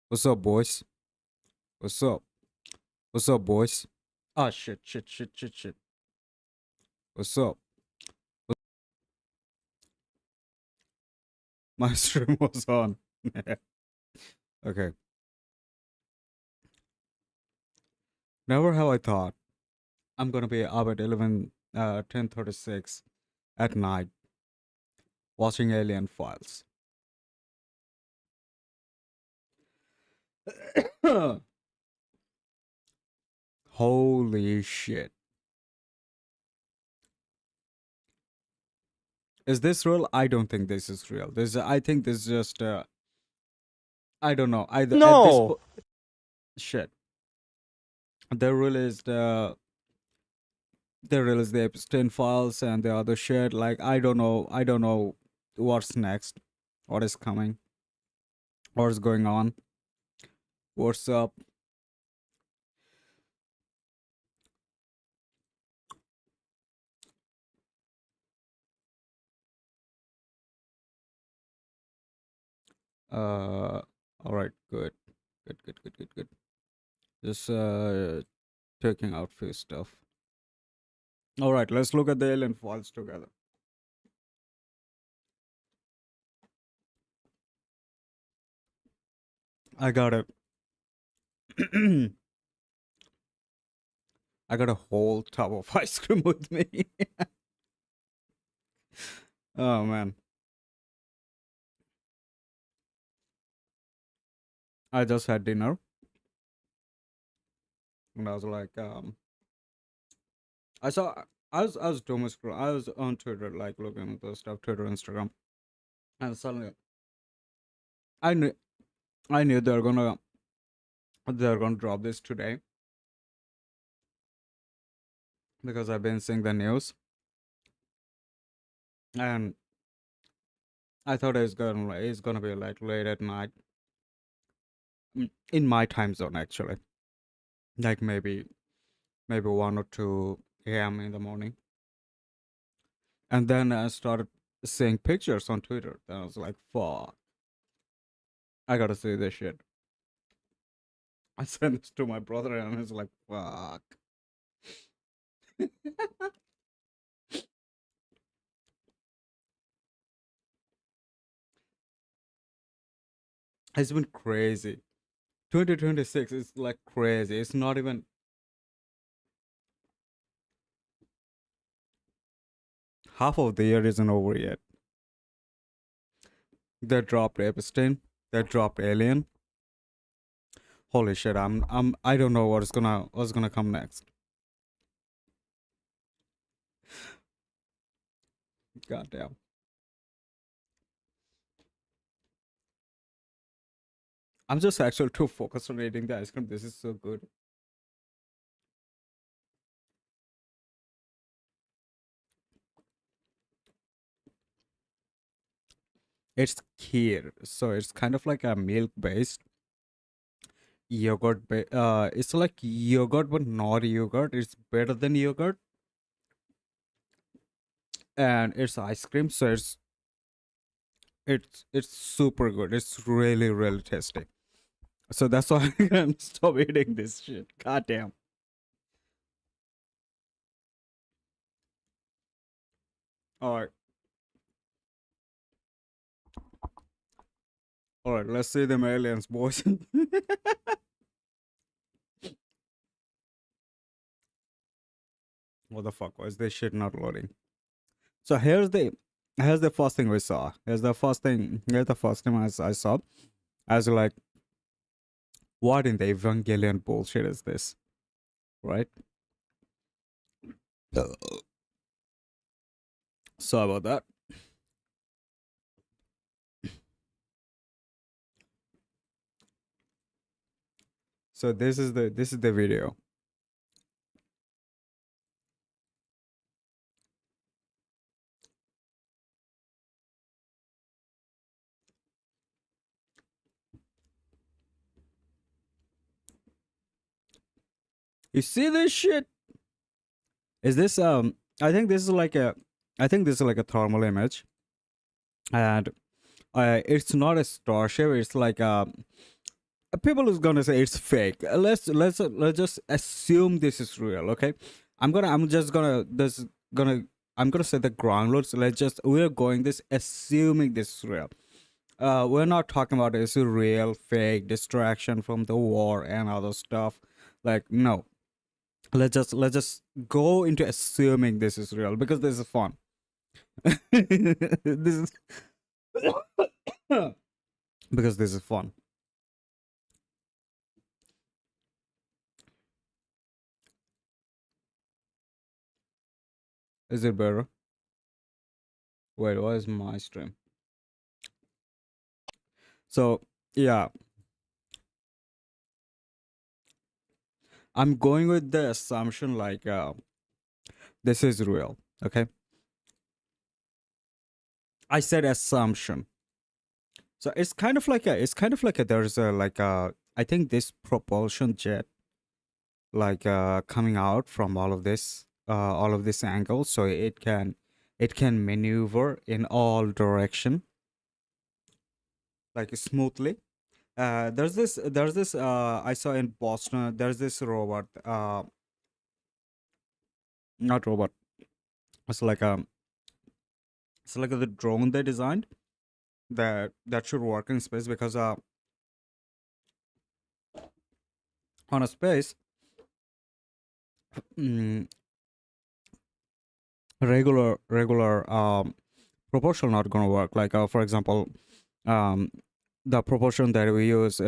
What's up, boys? What's up? What's up, boys? Ah, shit. What's up? My stream was on. Okay. Never have I thought I'm gonna be up at 10:36 at night watching Alien Files. Holy shit. Is this real? I don't think this is real. I think this is just, I don't know. Either at this No. shit. They released, uh, they released the Epstein files and the other shit. Like, I don't know. I don't know what's next, what is coming, what's going on, what's up. All right, good. Just checking out few stuff. All right, let's look at the alien files together. I got a, I got a whole tub of ice cream with me. Oh man, I just had dinner, and I was like, I saw, I was doom scroll. I was on Twitter, like looking at the stuff, Twitter, Instagram, and suddenly I knew, I knew they're gonna drop this today because I've been seeing the news, and I thought it's gonna be like late at night, in my time zone actually, like maybe 1 or 2 a.m. in the morning, and then I started seeing pictures on Twitter. Then I was like, fuck, I gotta see this shit. I sent this to my brother, and he's like, fuck. It's been crazy. 2026 is like crazy. It's not even half of the year isn't over yet. They dropped Epstein. They dropped Alien. Holy shit! I don't know what's gonna come next. Goddamn. I'm just actually too focused on eating the ice cream. This is so good. It's kheer, so it's kind of like a milk-based yogurt. It's like yogurt, but not yogurt. It's better than yogurt, and it's ice cream, so it's super good. It's really tasty. So that's why I can't stop eating this shit. Goddamn. All right, all right. Let's see them aliens, boys. What the fuck was this shit not loading? So here's the first thing we saw. Here's the first thing I saw. I was like, what in the Evangelion bullshit is this? Right? Sorry about that. So this is the video. You see this shit? Is this I think this is like a I think this is like a thermal image. And it's not a starship, it's like people is gonna say it's fake. Let's just assume this is real. Okay, I'm just gonna this gonna I'm gonna say the ground rules. Let's just we're going this assuming this is real. We're not talking about is it real, fake, distraction from the war and other stuff. Like no, let's just go into assuming this is real because this is fun. This is because this is fun. Is it better? Wait, what is my stream? So yeah, I'm going with the assumption like this is real. Okay, I said assumption. So it's kind of like a there's a like a I think this propulsion jet like coming out from all of this angle, so it can maneuver in all direction like smoothly. There's this I saw in Boston. There's this robot, not robot. It's like the drone they designed that should work in space because on a space, mm, regular proportional not gonna work. Like for example, um, the proportion that we use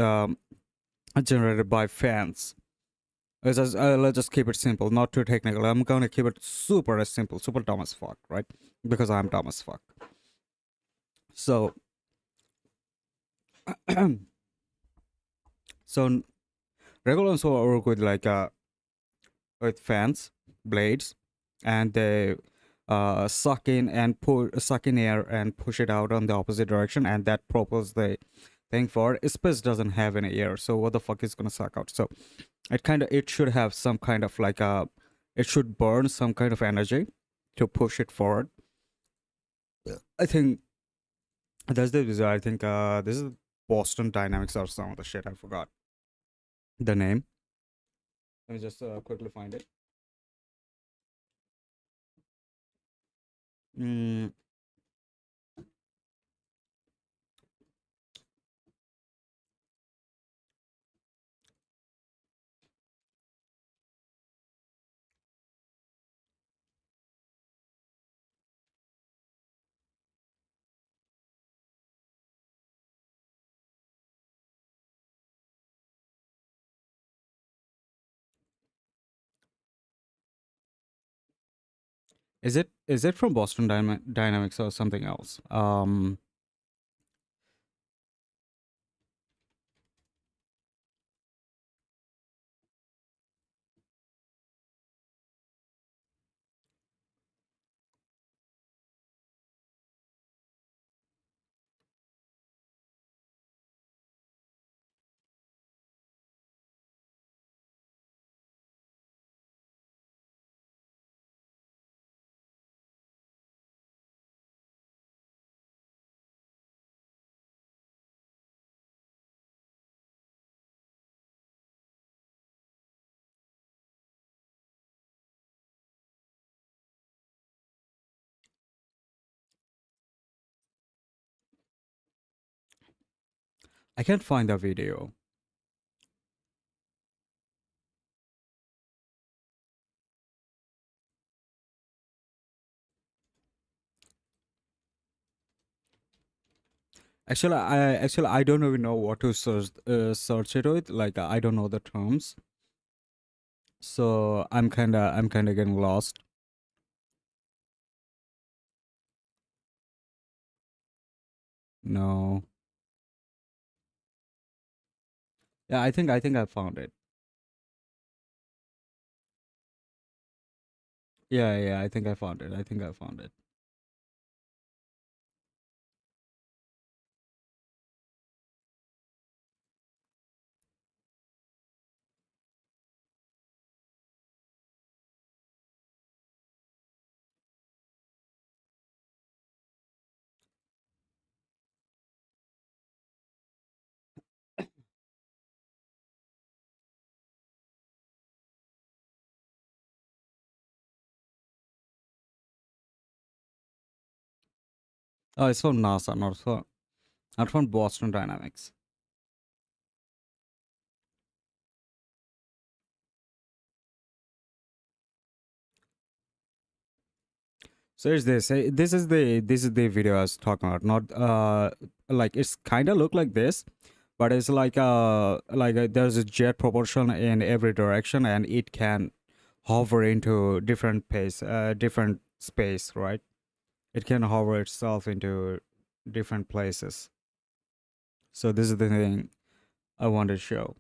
generated by fans. Let's just keep it simple, not too technical. I'm gonna keep it super as simple, super dumb as fuck, right? Because I'm dumb as fuck. So, so regular ones will work with fans, blades, and they suck in air and push it out on the opposite direction, and that propels the thing forward. Space doesn't have any air, so what the fuck is gonna suck out? So it should have some kind of like a it should burn some kind of energy to push it forward. I think that's the reason. I think this is Boston Dynamics or some of the shit. I forgot the name. Let me just quickly find it. Mm, is it from Boston Dynamics or something else? I can't find the video. Actually I don't even know what to search it with. Like I don't know the terms, so I'm kinda getting lost. No, yeah, I think I found it. Yeah, I think I found it. I think I found it. Oh, it's from NASA, not from Boston Dynamics. So it's this. This is the video I was talking about. Not like it's kind of look like this, but it's like there's a jet propulsion in every direction, and it can hover into different pace, different space, right? It can hover itself into different places. So this is the thing I want to show.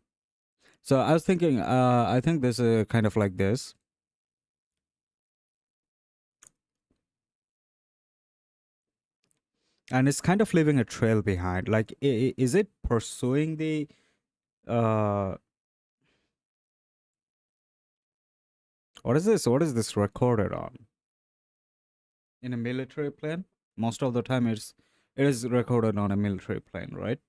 So I was thinking, I think this is kind of like this, and it's kind of leaving a trail behind. Like, is it pursuing the uh? What is this? What is this recorded on? In a military plane? Most of the time, it is recorded on a military plane, right?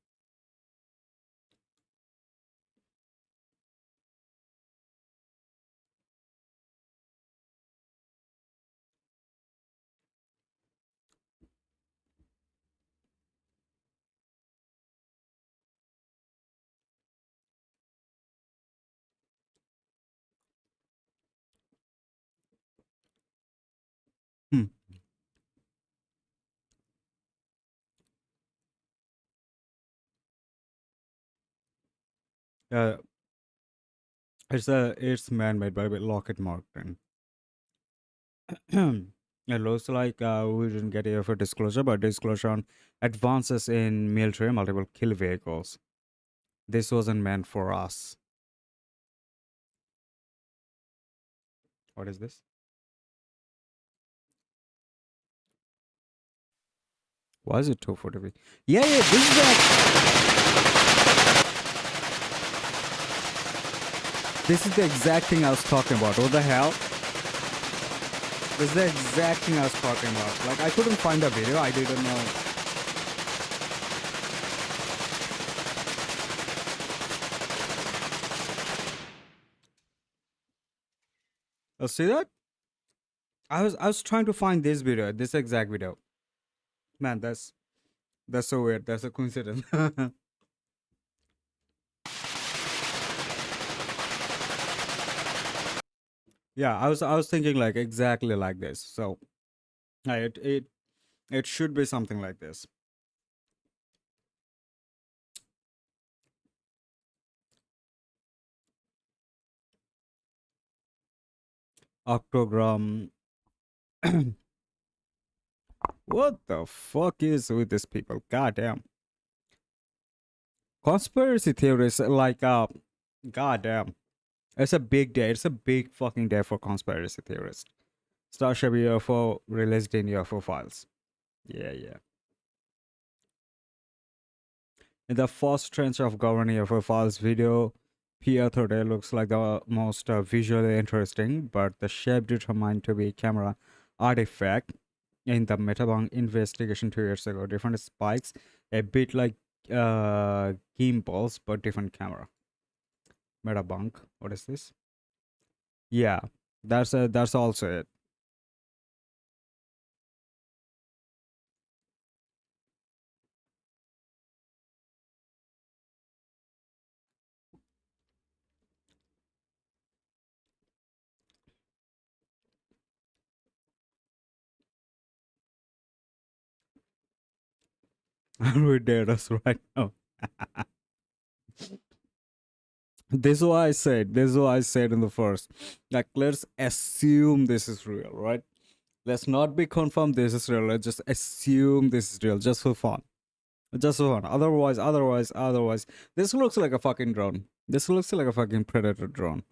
Hmm. Uh, it's man-made by Lockheed Martin. It looks like we didn't get here for disclosure, but disclosure on advances in military multiple kill vehicles. This wasn't meant for us. What is this? Why is it 240p? Yeah, yeah, this is the exact thing I was talking about. What the hell? This is the exact thing I was talking about. Like, I couldn't find the video. I didn't know. See that? I was trying to find this video, this exact video. Man, that's so weird. That's a coincidence. Yeah, I was thinking like exactly like this. So it should be something like this. Octogram. What the fuck is with these people? Goddamn. Conspiracy theories like goddamn. It's a big day. It's a big fucking day for conspiracy theorists. Starship UFO released in UFO files. Yeah, yeah. In the first tranche of governing UFO files video, P-30 looks like the most visually interesting, but the shape determined to be camera artifact in the Metabunk investigation 2 years ago. Different spikes, a bit like gimbals, but different camera. Metabunk. What is this? Yeah, that's also it. And we did us right now. This is what I said. This is what I said in the first. Like, let's assume this is real, right? Let's not be confirmed this is real. Let's just assume this is real, just for fun. Just for fun. Otherwise, this looks like a fucking drone. This looks like a fucking predator drone.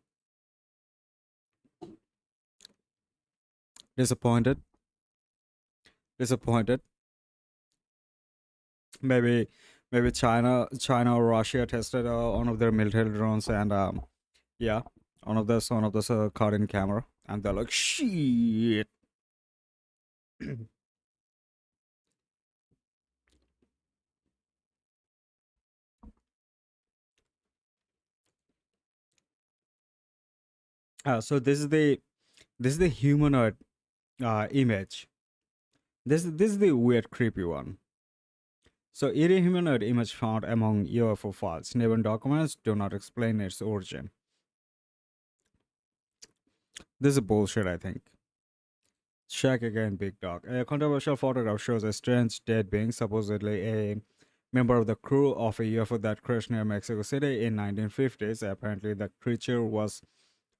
Disappointed. Disappointed. Maybe, maybe China or Russia tested one of their military drones, and yeah, one of those caught in camera, and they're like, shit. So this is the humanoid image This is the weird, creepy one. So, eerie humanoid image found among UFO files. Naval documents do not explain its origin. This is bullshit, I think. Check again, Big Dog. A controversial photograph shows a strange dead being, supposedly a member of the crew of a UFO that crashed near Mexico City in 1950s. Apparently, the creature was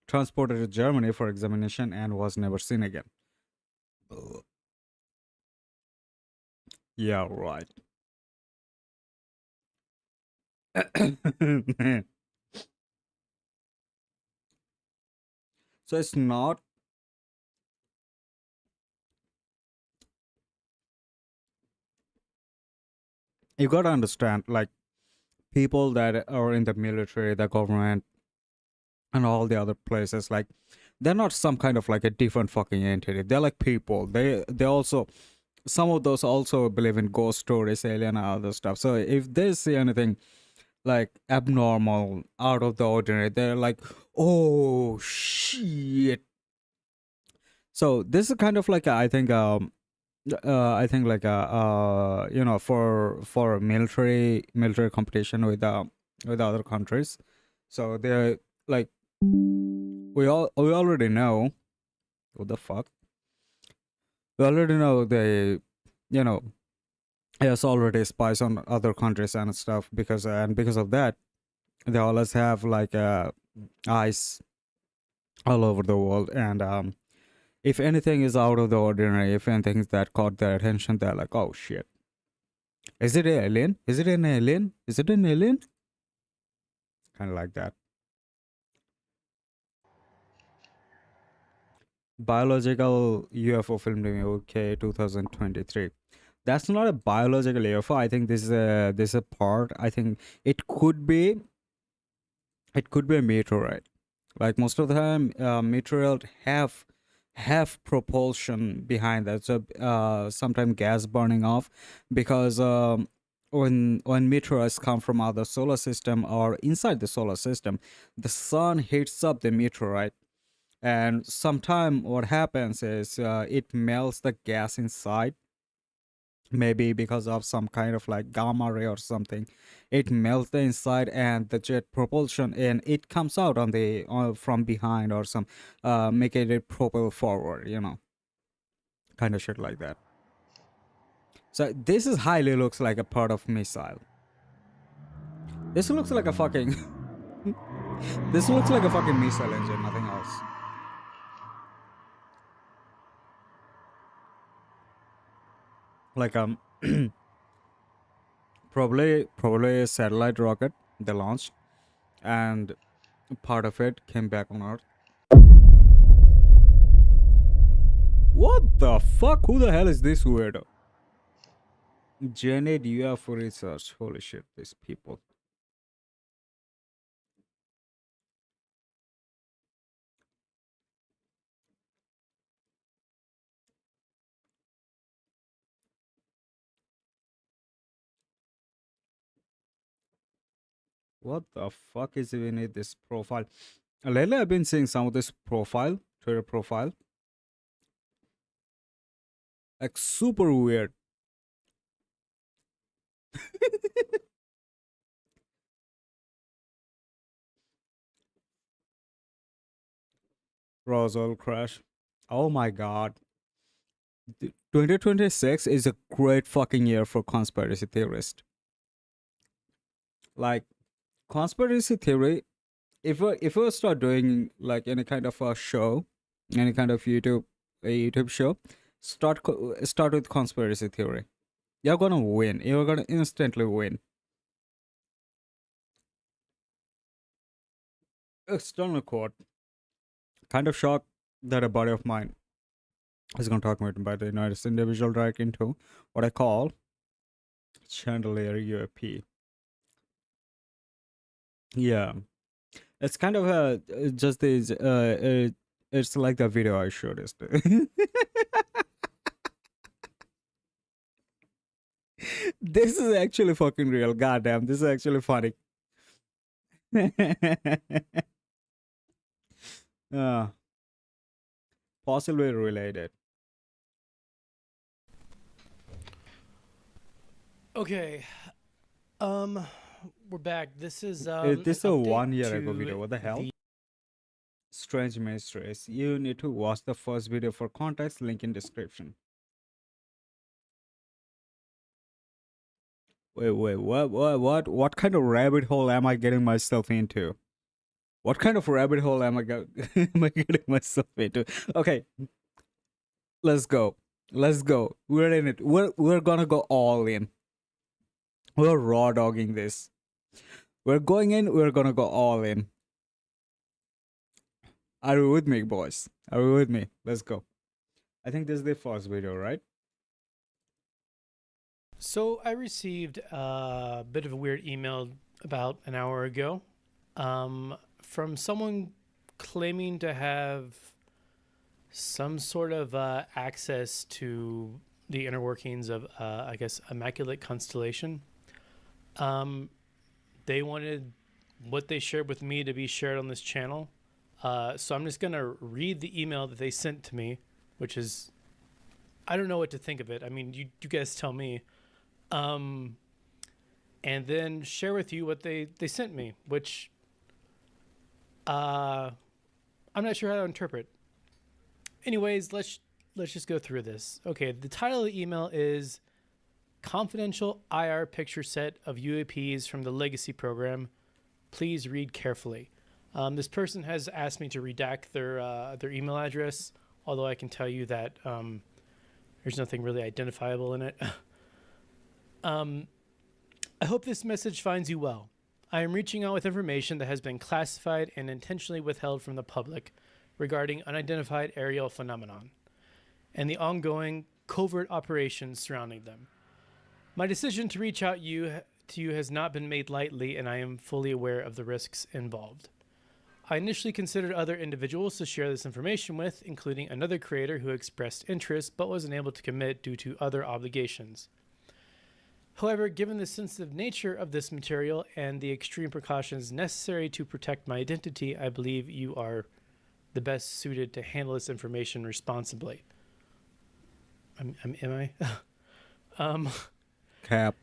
transported to Germany for examination and was never seen again. Ugh. Yeah, right. So it's not. You gotta understand, like people that are in the military, the government, and all the other places, like they're not some kind of like a different fucking entity. They're like people. They also, some of those also believe in ghost stories, alien, and other stuff. So if they see anything like abnormal, out of the ordinary, they're like, oh shit. So this is kind of like I think like for military competition with other countries. So they're like, we already know what the fuck. We already know they, you know, there's already spies on other countries and stuff, because of that they always have like eyes all over the world. And if anything is out of the ordinary, if anything that caught their attention, they're like, oh shit, is it an alien? Is it an alien? Is it an alien? Kind of like that. Biological UFO filmed in UK 2023. That's not a biological UFO. I think this is a part. I think it could be it could be a meteorite. Like most of the time, meteorite have propulsion behind that. So sometimes gas burning off, because when meteorites come from other solar system or inside the solar system, the sun heats up the meteorite, and sometime what happens is it melts the gas inside, maybe because of some kind of like gamma ray or something. It melts the inside and the jet propulsion, and it comes out on the from behind, or some making it propel forward, kind of shit like that. So this is highly looks like a part of missile. This looks like a fucking this looks like a fucking missile engine, nothing else. Like probably a satellite rocket they launched, and part of it came back on Earth. What the fuck? Who the hell is this weirdo? Janet UFO research. Holy shit, these people. What the fuck is even in this profile? Lately, I've been seeing some of this profile, Twitter profile, like super weird. Roswell crash. Oh my god. 2026 is a great fucking year for conspiracy theorists. Like, conspiracy theory, if we start doing like any kind of a show, any kind of YouTube show, start with conspiracy theory. You're gonna win. You're gonna instantly win. External quote. Kind of shocked that a buddy of mine is gonna talk about the notice individual direct into what I call chandelier UAP. Yeah, it's kind of just this. It's like the video I showed yesterday. This is actually fucking real. Goddamn, this is actually funny. uh, Possibly related. Okay. We're back. This is This an is a update 1 year ago to video. What the hell? the Strange Mysteries. You need to watch the first video for context. Link in description. Wait, what kind of rabbit hole am I getting myself into? What kind of rabbit hole am I getting myself into? Okay, let's go. Let's go. We're in it. We're gonna go all in. We're raw dogging this. We're going in. We're gonna go all in. Are you with me, boys? Are you with me? Let's go. I think this is the first video, right? So I received a bit of a weird email about an hour ago from someone claiming to have some sort of access to the inner workings of, I guess, Immaculate Constellation. They wanted what they shared with me to be shared on this channel. So I'm just going to read the email that they sent to me, which is, I don't know what to think of it. I mean, you guys tell me. And then share with you what they sent me, which I'm not sure how to interpret. Anyways, let's just go through this. Okay, the title of the email is Confidential IR Picture Set of UAPs from the Legacy Program. Please read carefully. This person has asked me to redact their email address, although I can tell you that there's nothing really identifiable in it. I hope this message finds you well. I am reaching out with information that has been classified and intentionally withheld from the public regarding unidentified aerial phenomenon and the ongoing covert operations surrounding them. My decision to reach out to you has not been made lightly, and I am fully aware of the risks involved. I initially considered other individuals to share this information with, including another creator who expressed interest but was unable to commit due to other obligations. However, given the sensitive nature of this material and the extreme precautions necessary to protect my identity, I believe you are the best suited to handle this information responsibly. Am I? Cap.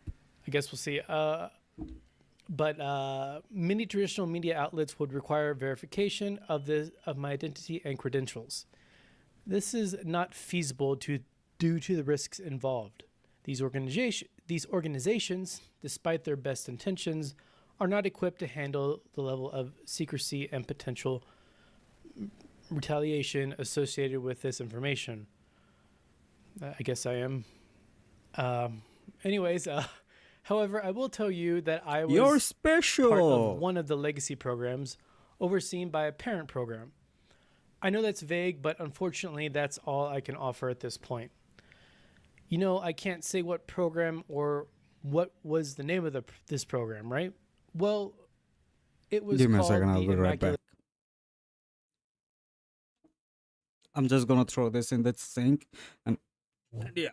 I guess we'll see. But many traditional media outlets would require verification of my identity and credentials. This is not feasible due to the risks involved. These organizations, despite their best intentions, are not equipped to handle the level of secrecy and potential retaliation associated with this information. I guess I am. Anyways, however, I will tell you that I was You're special. part of one of the legacy programs overseen by a parent program. I know that's vague, but unfortunately, that's all I can offer at this point. You know, I can't say what program or what was the name of this program, right? Well, it was Give me a called second, I'll the be right Immaculate. back. I'm just gonna throw this in the sink and yeah.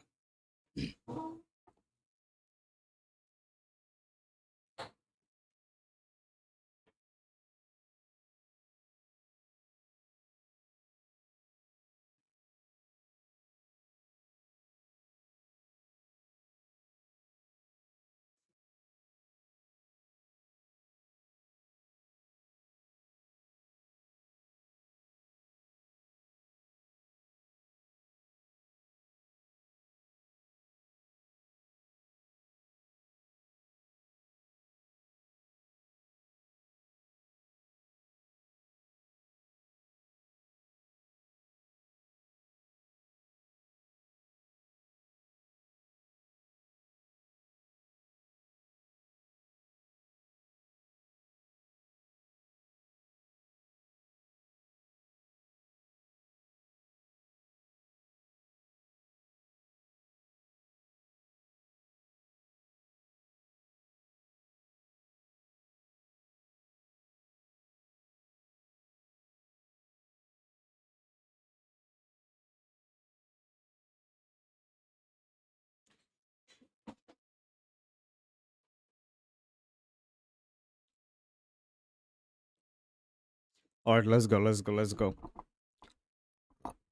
All right, let's go.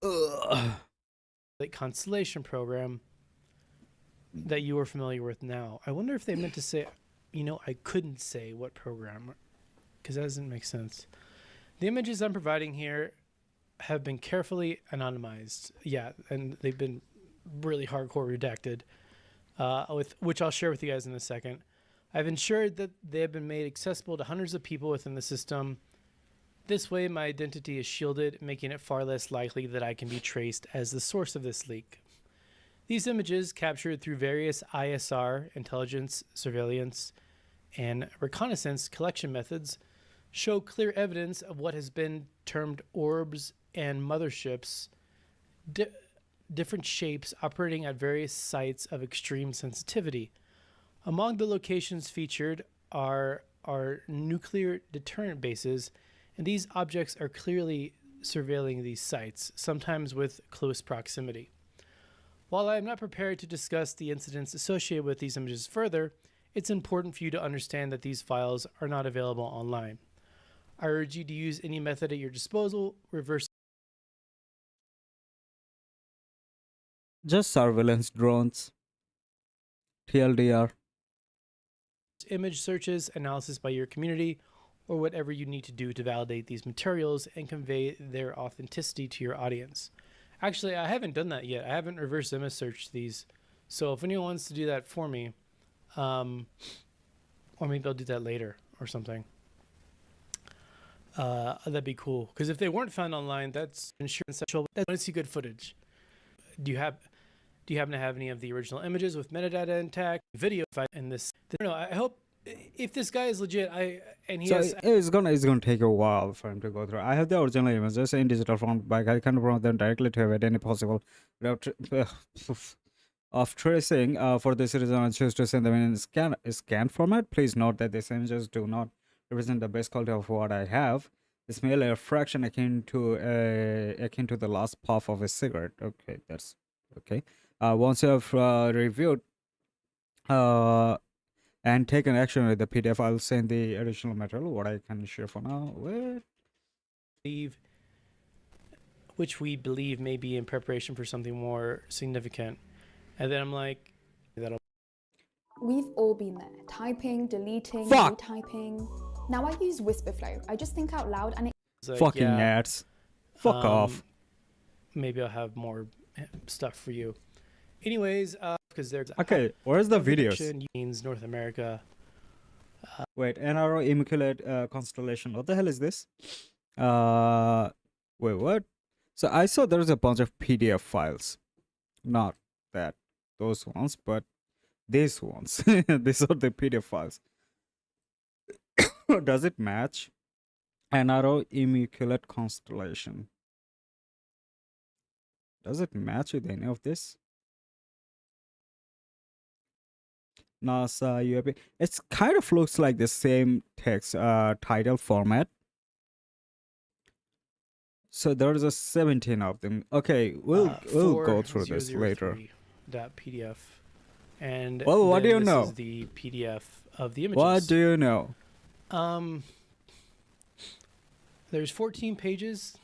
Ugh. Constellation program that you are familiar with now. I wonder if they meant to say, I couldn't say what program, because that doesn't make sense. The images I'm providing here have been carefully anonymized. Yeah, and they've been really hardcore redacted, with which I'll share with you guys in a second. I've ensured that they have been made accessible to hundreds of people within the system. This way, my identity is shielded, making it far less likely that I can be traced as the source of this leak. These images, captured through various ISR, intelligence, surveillance, and reconnaissance collection methods, show clear evidence of what has been termed orbs and motherships, different shapes operating at various sites of extreme sensitivity. Among the locations featured are nuclear deterrent bases, and these objects are clearly surveilling these sites, sometimes with close proximity. While I am not prepared to discuss the incidents associated with these images further, it's important for you to understand that these files are not available online. I urge you to use any method at your disposal, reverse Just surveillance drones. TLDR. image searches, analysis by your community, or whatever you need to do to validate these materials and convey their authenticity to your audience. Actually, I haven't done that yet. I haven't reverse image searched these. So if anyone wants to do that for me, or maybe I'll do that later or something. That'd be cool. Because if they weren't found online, that's insurance. I want to see good footage. Do you happen to have any of the original images with metadata intact, video in this? I don't know. I hope if this guy is legit, It's gonna take a while for him to go through. I have the original images in digital form, but I can promote them directly to avoid any possible route of tracing. For this reason, I choose to send them in scan format. Please note that these images do not represent the best quality of what I have. It's merely a fraction akin to the last puff of a cigarette. Okay, that's okay. Once you have reviewed and taken action with the PDF, I'll send the additional material. What I can share for now. which we believe may be in preparation for something more significant. And then I'm like, We've all been there, typing, deleting, Fuck. retyping. Now I use Whisperflow. I just think out loud and it it's like, Fucking yeah, ads. Fuck off. Maybe I'll have more stuff for you. Anyways, because there's Okay, where's the videos? means North America. Wait, NRO Immaculate Constellation. What the hell is this? Wait, what? So I saw there's a bunch of PDF files. Not those ones, but these ones. These are the PDF files. Does it match? NRO Immaculate Constellation. Does it match with any of this? NASA UAP. It kind of looks like the same text title format. So there's a 17 of them. Okay, we'll go through this later. .pdf. And well, what do then you this know? is the PDF of the images. What do you know? There's 14 pages.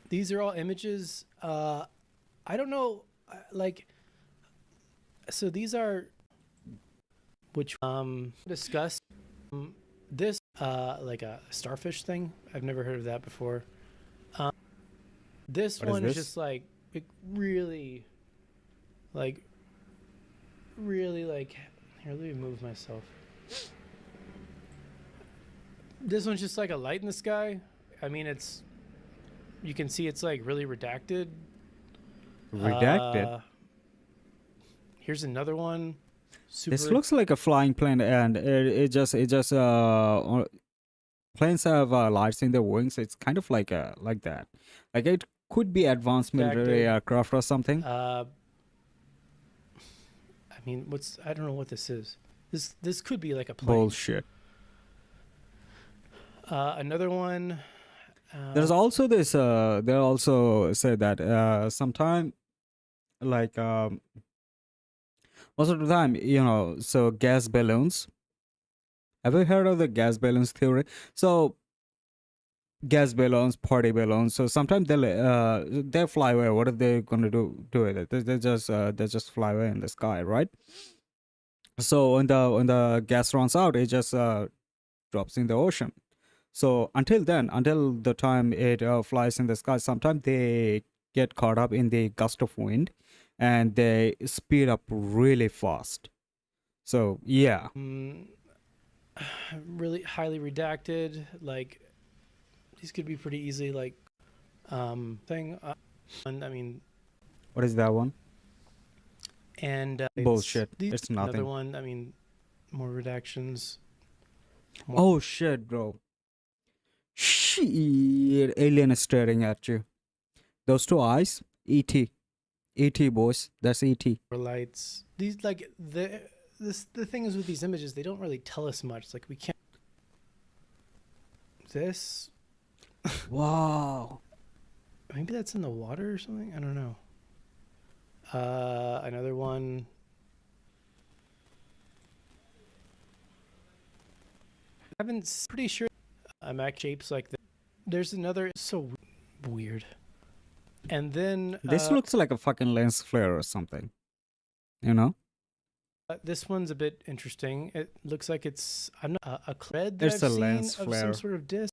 These are all images. I don't know, like. So these are, which discussed this like a starfish thing. I've never heard of that before. This What one is is this? just like really like here. Let me move myself. This one's just like a light in the sky. I mean, you can see it's like really redacted. Redacted. Here's another one. Super. This looks like a flying plane, and it just planes have lights in their wings. It's kind of like that. Like it could be advanced military Redacted. aircraft or something. I mean, I don't know what this is. This could be like a plane. Bullshit. Another one. There's also this. They also say that sometime, like most of the time, so gas balloons. Have you heard of the gas balloons theory? So gas balloons, party balloons. So sometimes they fly away. What are they gonna do with it? They just fly away in the sky, right? So when the gas runs out, it just drops in the ocean. So until then, until the time it flies in the sky, sometimes they get caught up in the gust of wind, and they speed up really fast. So yeah, Really highly redacted. Like these could be pretty easily like thing. And I mean, what is that one? and Bullshit. These, It's another nothing. one. I mean, more redactions. Oh shit, bro. Shit, alien is staring at you. Those two eyes, E.T. E.T. boys, that's E.T. More lights. These like the thing is with these images, they don't really tell us much. Like we can't. This Wow. maybe that's in the water or something. I don't know. Another one. Pretty sure Mac shapes like that. There's another so weird. And then This looks like a fucking lens flare or something. You know? this one's a bit interesting. It looks like it's I'm not a thread that It's I've a seen lens of flare. some sort of disc,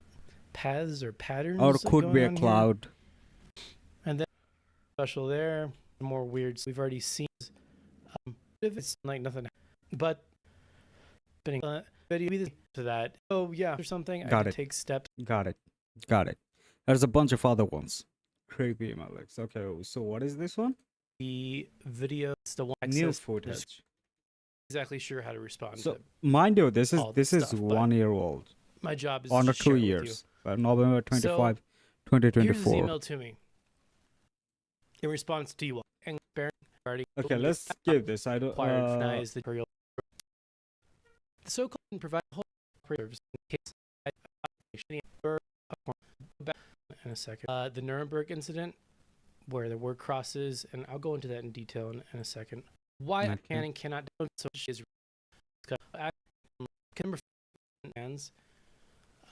paths or patterns. Or like, could be going a on here. cloud. And then special there, more weird. We've already seen. If it's like nothing, but video to that. Oh yeah, or something. I Got had it. to take steps. Got it. There's a bunch of other ones. Creepy Alex. Okay, so what is this one? The video, it's the one New access. footage. Exactly sure how to respond So to. mind you, this all is this stuff, but 1 year old. My job is Under to share 2 it with you. years. November 25, Here's his 2024. email to me. In response to you all, and regarding Okay, let's skip this. I don't. required denies the tutorial. The so-called and provide whole service in case in a second. The Nuremberg incident, where the word crosses, and I'll go into that in detail in a second. Why Okay. can and cannot do so is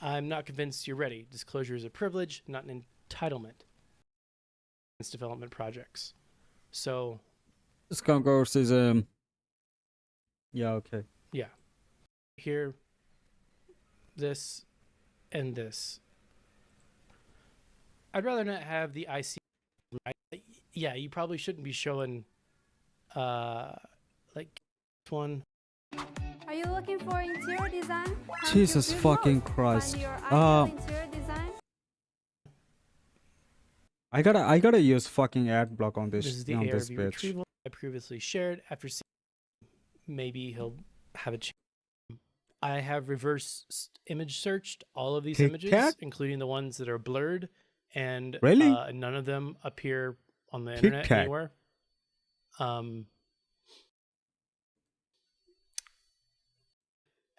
I'm not convinced you're ready. Disclosure is a privilege, not an entitlement. Against development projects. So Skunkworks is yeah, okay. here, this, and this. I'd rather not have the IC. Yeah, you probably shouldn't be showing, like this one. Are you looking for interior design? Come to Jesus Green fucking House. Christ. Find your ideal interior design. I gotta use fucking ad block on This this is the on this ARV bitch. retrieval I previously shared. After seeing, maybe he'll have a chance. I have reverse image searched all of these Tic images, Tac? including the ones that are blurred, and Really? none of them appear on the Tic internet Tac. anywhere.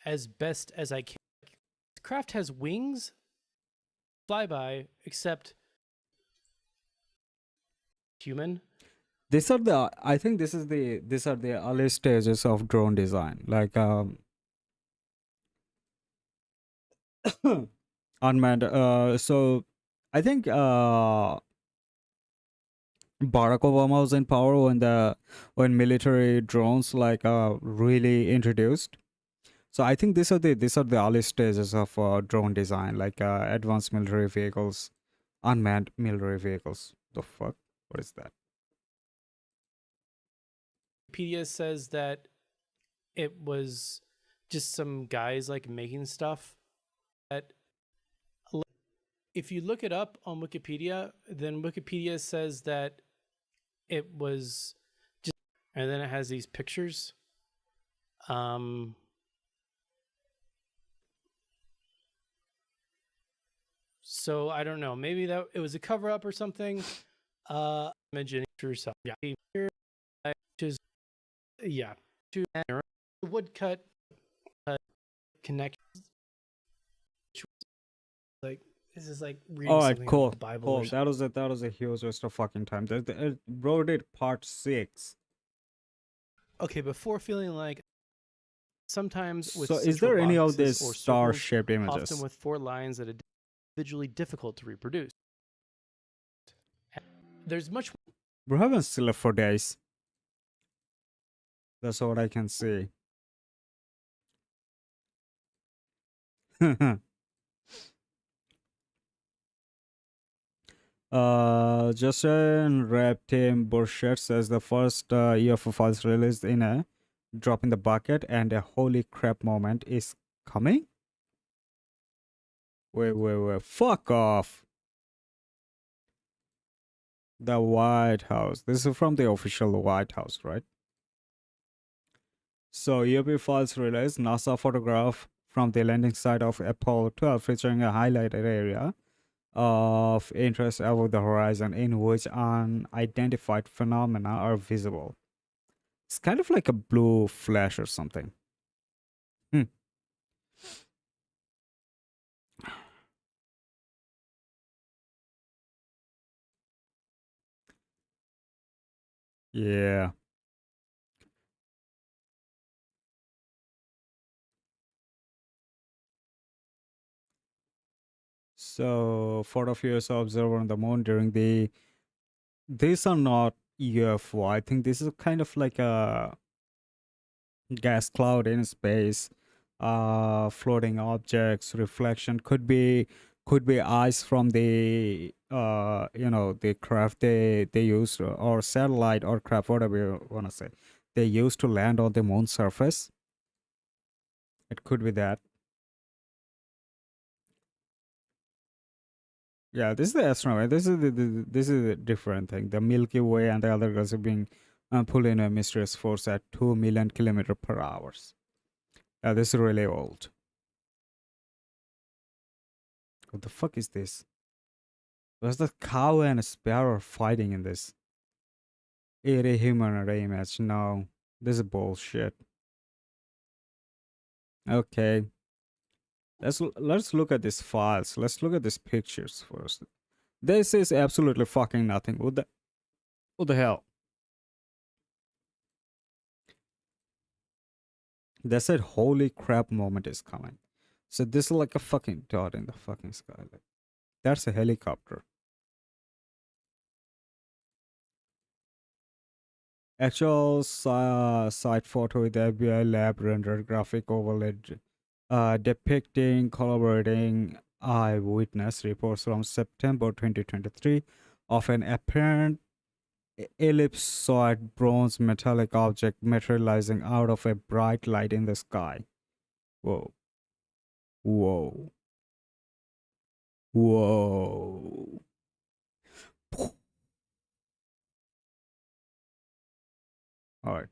As best as I can. Craft has wings, flyby, except human. These are the I think these are the early stages of drone design. Like unmanned so I think Barack Obama was in power when military drones like really introduced. So I think these are the early stages of drone design, like advanced military vehicles, unmanned military vehicles. The fuck? What is that? Wikipedia says that it was just some guys like making stuff. That if you look it up on Wikipedia, then Wikipedia says that it was just, and then it has these pictures. So I don't know. Maybe that it was a cover up or something. Imagine yourself. Yeah. Here, just yeah. To woodcut connection. Like this is like reading All right, something cool. about the Bible. Cool. Or something. That was a huge waste of fucking time. Bro did part 6. Okay, before feeling like sometimes with So is central there any of boxes these or circles, star-shaped images? often with 4 lines at a individually difficult to reproduce. There's much We haven't slept for days. That's what I can see. Justin Rep Tim Burchett says the first UFO files released in a drop in the bucket and a holy crap moment is coming. Wait, fuck off. The White House. This is from the official White House, right? So UAP files released NASA photograph from the landing site of Apollo 12 featuring a highlighted area of interest above the horizon in which unidentified phenomena are visible. It's kind of like a blue flash or something. Yeah. So, photo of US observer on the moon during the. These are not UFO. I think this is kind of like a gas cloud in space. Floating objects, reflection could be ice from the the craft they used, or satellite or craft, whatever you wanna say. They used to land on the moon surface. It could be that. Yeah, this is the astronomy. This is a different thing. The Milky Way and the other galaxies being pulled in a mysterious force at 2 million kilometers per hour. Yeah, this is really old. What the fuck is this? Was the cow and a sparrow fighting in this? Eerie human image. No, this is bullshit. Okay, let's look at these files. Let's look at these pictures first. This is absolutely fucking nothing. What the hell? They said holy crap moment is coming. So this is like a fucking dot in the fucking sky. Like, that's a helicopter. Actual site photo with FBI lab rendered graphic overlaid depicting collaborating eyewitness reports from September 2023 of an apparent ellipsoid bronze metallic object materializing out of a bright light in the sky. Whoa. Whoa. Whoa. All right.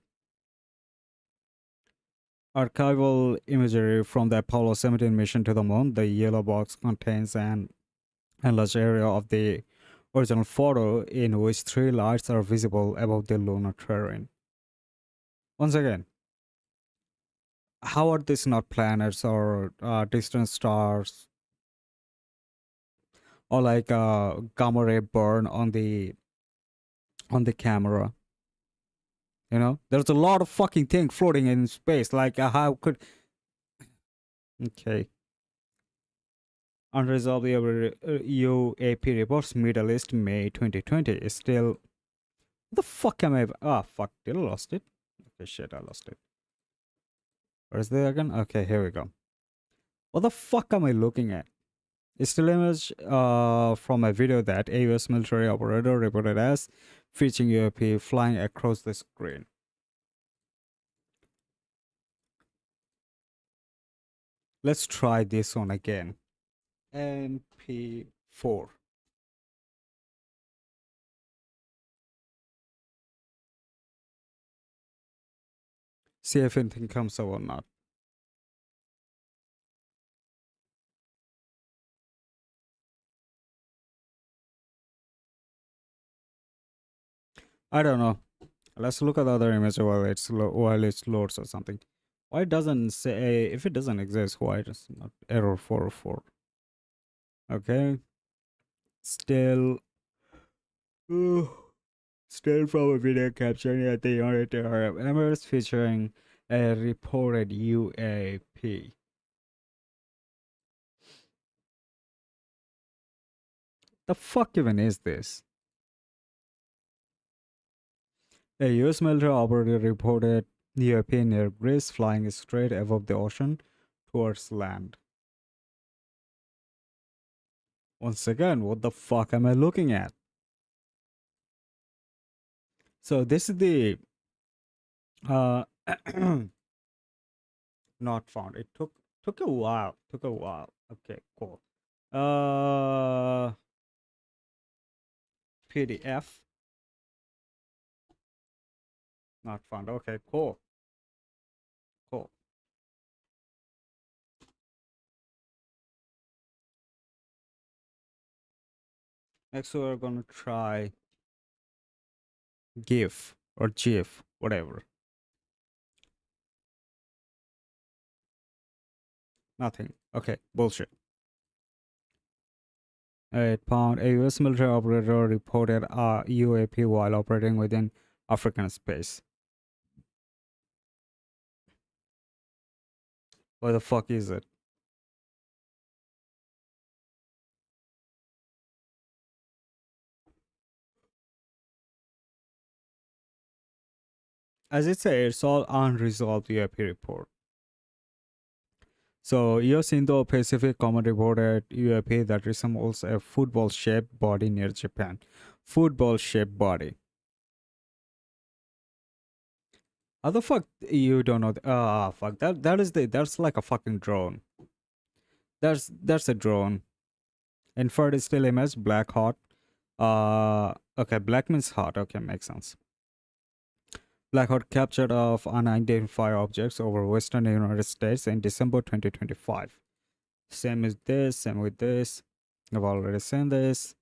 Archival imagery from the Apollo 17 mission to the moon. The yellow box contains an enlarged area of the original photo in which three lights are visible above the lunar terrain. Once again, how are these not planets or distant stars or like gamma ray burn on the camera? You know, there's a lot of fucking thing floating in space. Like, how could? Okay. Unresolved UAP reports, Middle East, May 2020 is still. What the fuck am I? Ah, fuck! Did I lost it? Okay, shit, I lost it. Where is it again? Okay, here we go. What the fuck am I looking at? It's still image from a video that a US military operator reported as featuring UAP flying across the screen. Let's try this one again. MP4. See if anything comes up or not. I don't know. Let's look at the other image while it's loads or something. Why it doesn't say, if it doesn't exist, why it's not error 404? Okay. Still still from a video capturing at the United Arab Emirates featuring a reported UAP. The fuck even is this? A US military operator reported UAP near Greece flying straight above the ocean towards land. Once again, what the fuck am I looking at? So this is the uh not found. It took a while. Took a while. Okay, cool. PDF not found. Okay, cool. Cool. Next we're gonna try GIF or GIF, whatever. Nothing. Okay, bullshit. 8 pound. A US military operator reported a UAP while operating within African space. What the fuck is it? As it says, it's all unresolved UAP report. So, US Indo-Pacific Command reported UAP that resembles a football-shaped body near Japan. Football-shaped body. How the fuck you don't know? Fuck that's like a fucking drone. That's a drone. Infrared still image, black hot. Okay, black means hot. Okay, makes sense. Black hot capture of unidentified objects over western United States in December 2025. Same as this, same with this. I've already seen this.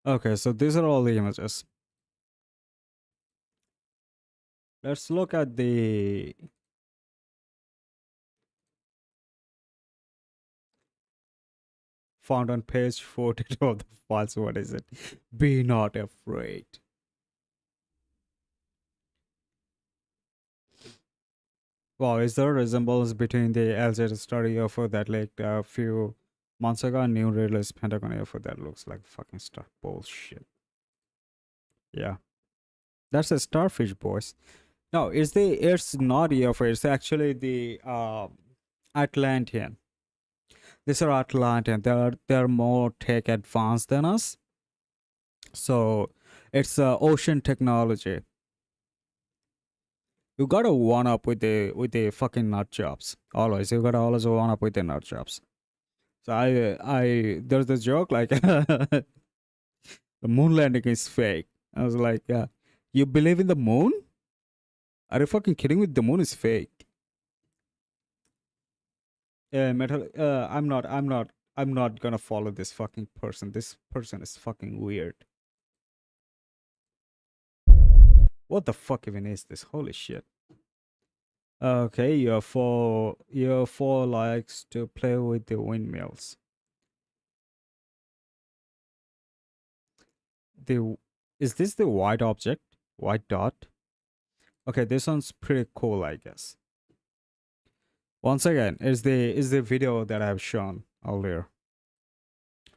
Okay, so these are all the images. Let's look at the found on page 42 of the files. What is it? Be not afraid. Wow, is there a resemblance between the LZ study UFO that leaked a few months ago and new release Pentagon UFO that looks like fucking stuff? Bullshit. Yeah. That's a starfish, boys. No, it's not UFO, it's actually the Atlantean. These are Atlantean. They're more tech advanced than us. So it's ocean technology. You gotta one up with the fucking nut jobs. Always, you gotta always one up with the nut jobs. So I there's this joke like the moon landing is fake. I was like, yeah, you believe in the moon? Are you fucking kidding me? The moon is fake. Metal. I'm not gonna follow this fucking person. This person is fucking weird. What the fuck even is this? Holy shit. Okay, UFO likes to play with the windmills. Is this the white object? White dot? Okay, this one's pretty cool, I guess. Once again, is the video that I've shown earlier.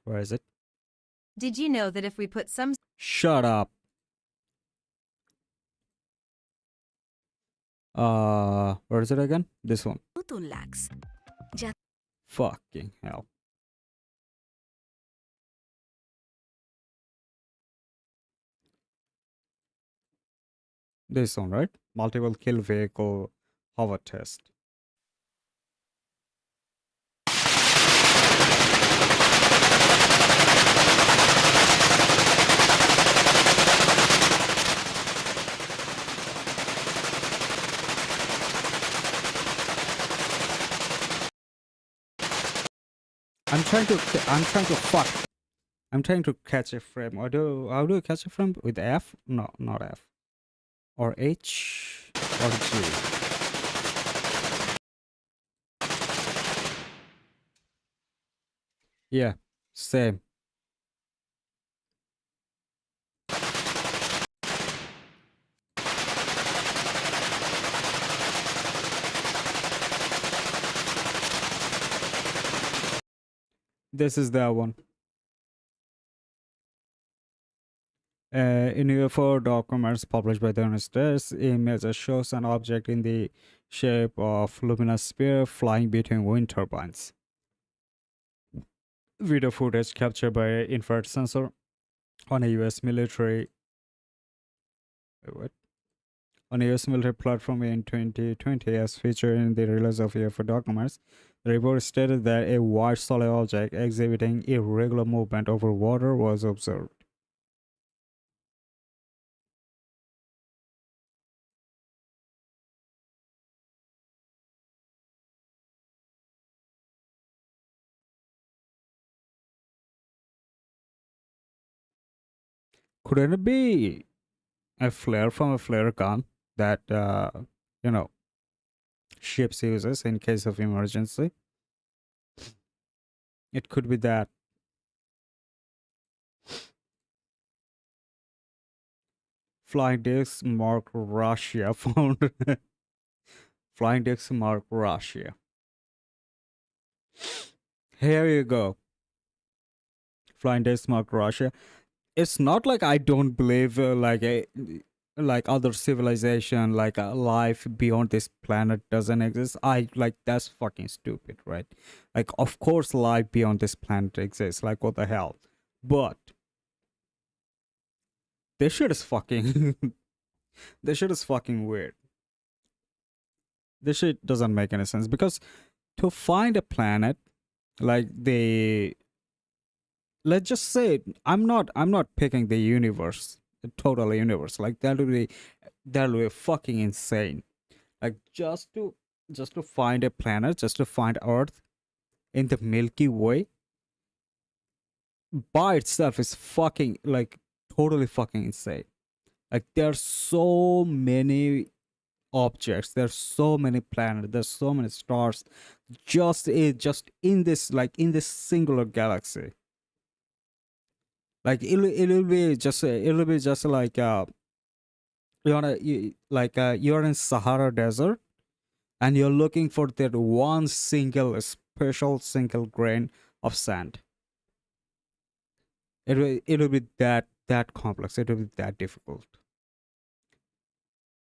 Where is it? Did you know that if we put some Shut up. Where is it again? This one. tutulax, Fucking hell. This one, right? Multiple kill vehicle hover test. I'm trying to catch a frame. How do I catch a frame? With F? No, not F. Or H or G. Yeah, same. This is that one. In UFO documents published by the United States, images shows an object in the shape of luminous sphere flying between wind turbines. Video footage captured by infrared sensor on a U.S. military what? On a U.S. military platform in 2020, as featured in the release of UFO documents. The report stated that a white solid object exhibiting irregular movement over water was observed. Couldn't it be a flare from a flare gun that you know ships uses in case of emergency? It could be that. Flying discs mark Russia found. Flying discs mark Russia. Here you go. Flying discs mark Russia. It's not like I don't believe like other civilization, like a life beyond this planet doesn't exist. I like that's fucking stupid, right? Like, of course, life beyond this planet exists. Like, what the hell? But this shit is fucking. This shit is fucking weird. This shit doesn't make any sense because to find a planet like the let's just say I'm not picking the universe, the total universe. Like that would be fucking insane. Like just to find a planet, just to find Earth in the Milky Way by itself is fucking like totally fucking insane. Like there's so many objects, there's so many planets, there's so many stars just in this like in this singular galaxy. Like it'll be just like you're in Sahara Desert and you're looking for that one single special single grain of sand. It'll be that complex. It'll be that difficult.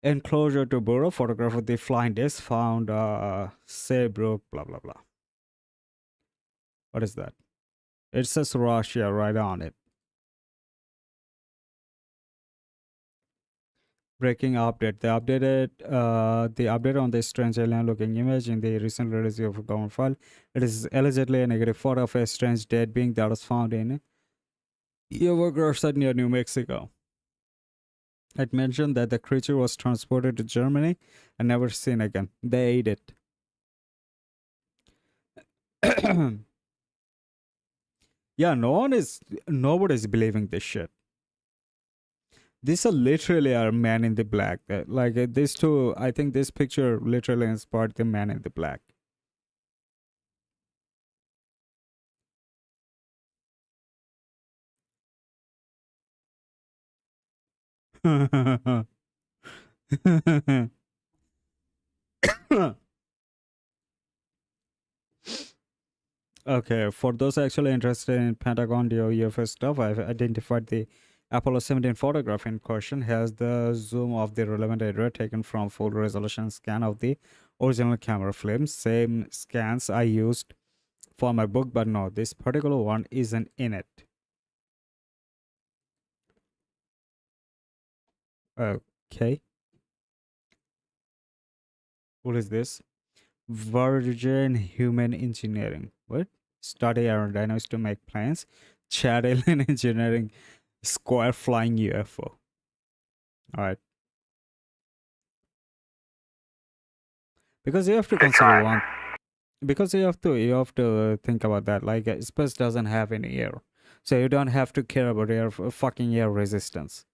Enclosure to Burrow, photograph of the flying disc found Saybrook, blah blah blah. What is that? It says Russia right on it. Breaking update. The update on the strange alien-looking image in the recent release of a government file. It is allegedly a negative photo of a strange dead being that was found in Evergreen near New Mexico. It mentioned that the creature was transported to Germany and never seen again. They ate it. Yeah, nobody's believing this shit. These are literally our man in the black. These two, I think this picture literally inspired the man in the black. Okay, for those actually interested in Pentagon UFO stuff, I've identified the Apollo 17 photograph in question has the zoom of the relevant area taken from full resolution scan of the original camera film. Same scans I used for my book, but no, this particular one isn't in it. Okay. What is this? Virgin Human Engineering. What? Study aerodynamics to make planes. Chad Alien Engineering. Square flying UFO. Alright. Because you have to consider one. Because you have to think about that. Like space doesn't have any air, so you don't have to care about fucking air resistance.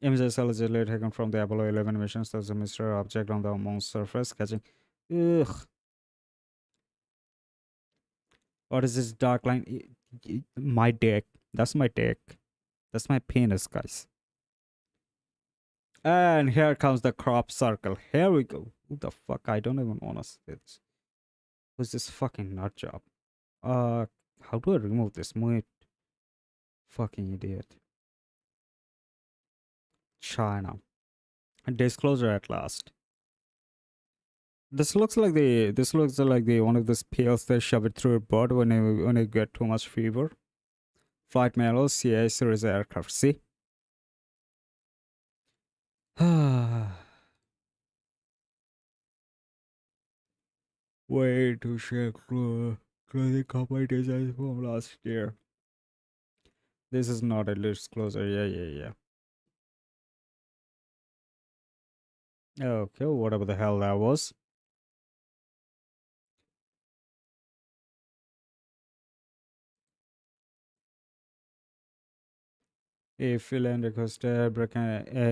Images allegedly taken from the Apollo 11 missions. There's a mystery object on the moon's surface catching. Ugh. What is this dark line? My dick. That's my dick. That's my penis, guys. And here comes the crop circle. Here we go. Who the fuck? I don't even want to see this. Who's this fucking nut job? How do I remove this? Move it. Fucking idiot. China. Disclosure at last. This looks like the one of those pills they shove it through your butt when you get too much fever. Flight manual, CIA series aircraft. See? Way to check clothing company designs from last year. This is not a disclosure. Yeah. Okay, whatever the hell that was. A Philander Costa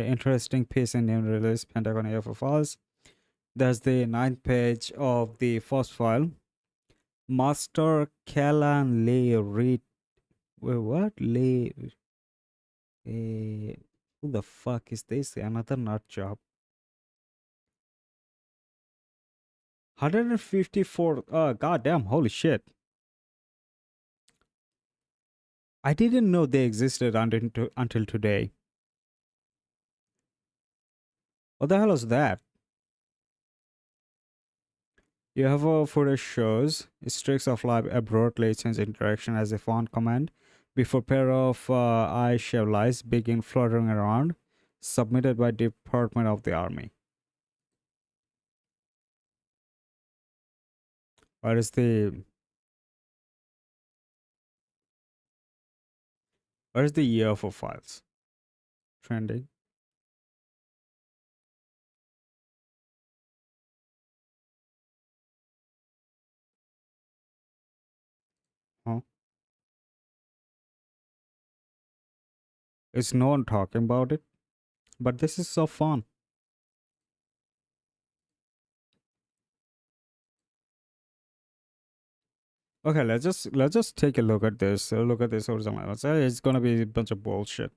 interesting piece in new release Pentagon Air for Files. That's the ninth page of the first file. Master Callan Lee Reed. Wait, what? Lee. Who the fuck is this? Another nut job. 154. Goddamn, holy shit. I didn't know they existed until today. What the hell is that? You have a footage shows streaks of live abruptly change in direction as a font command before pair of eye shave lights begin fluttering around, submitted by Department of the Army. Where is the year for files? Trending. Huh? Is no one talking about it? But this is so fun. Okay, let's just take a look at this. Look at this original. It's gonna be a bunch of bullshit.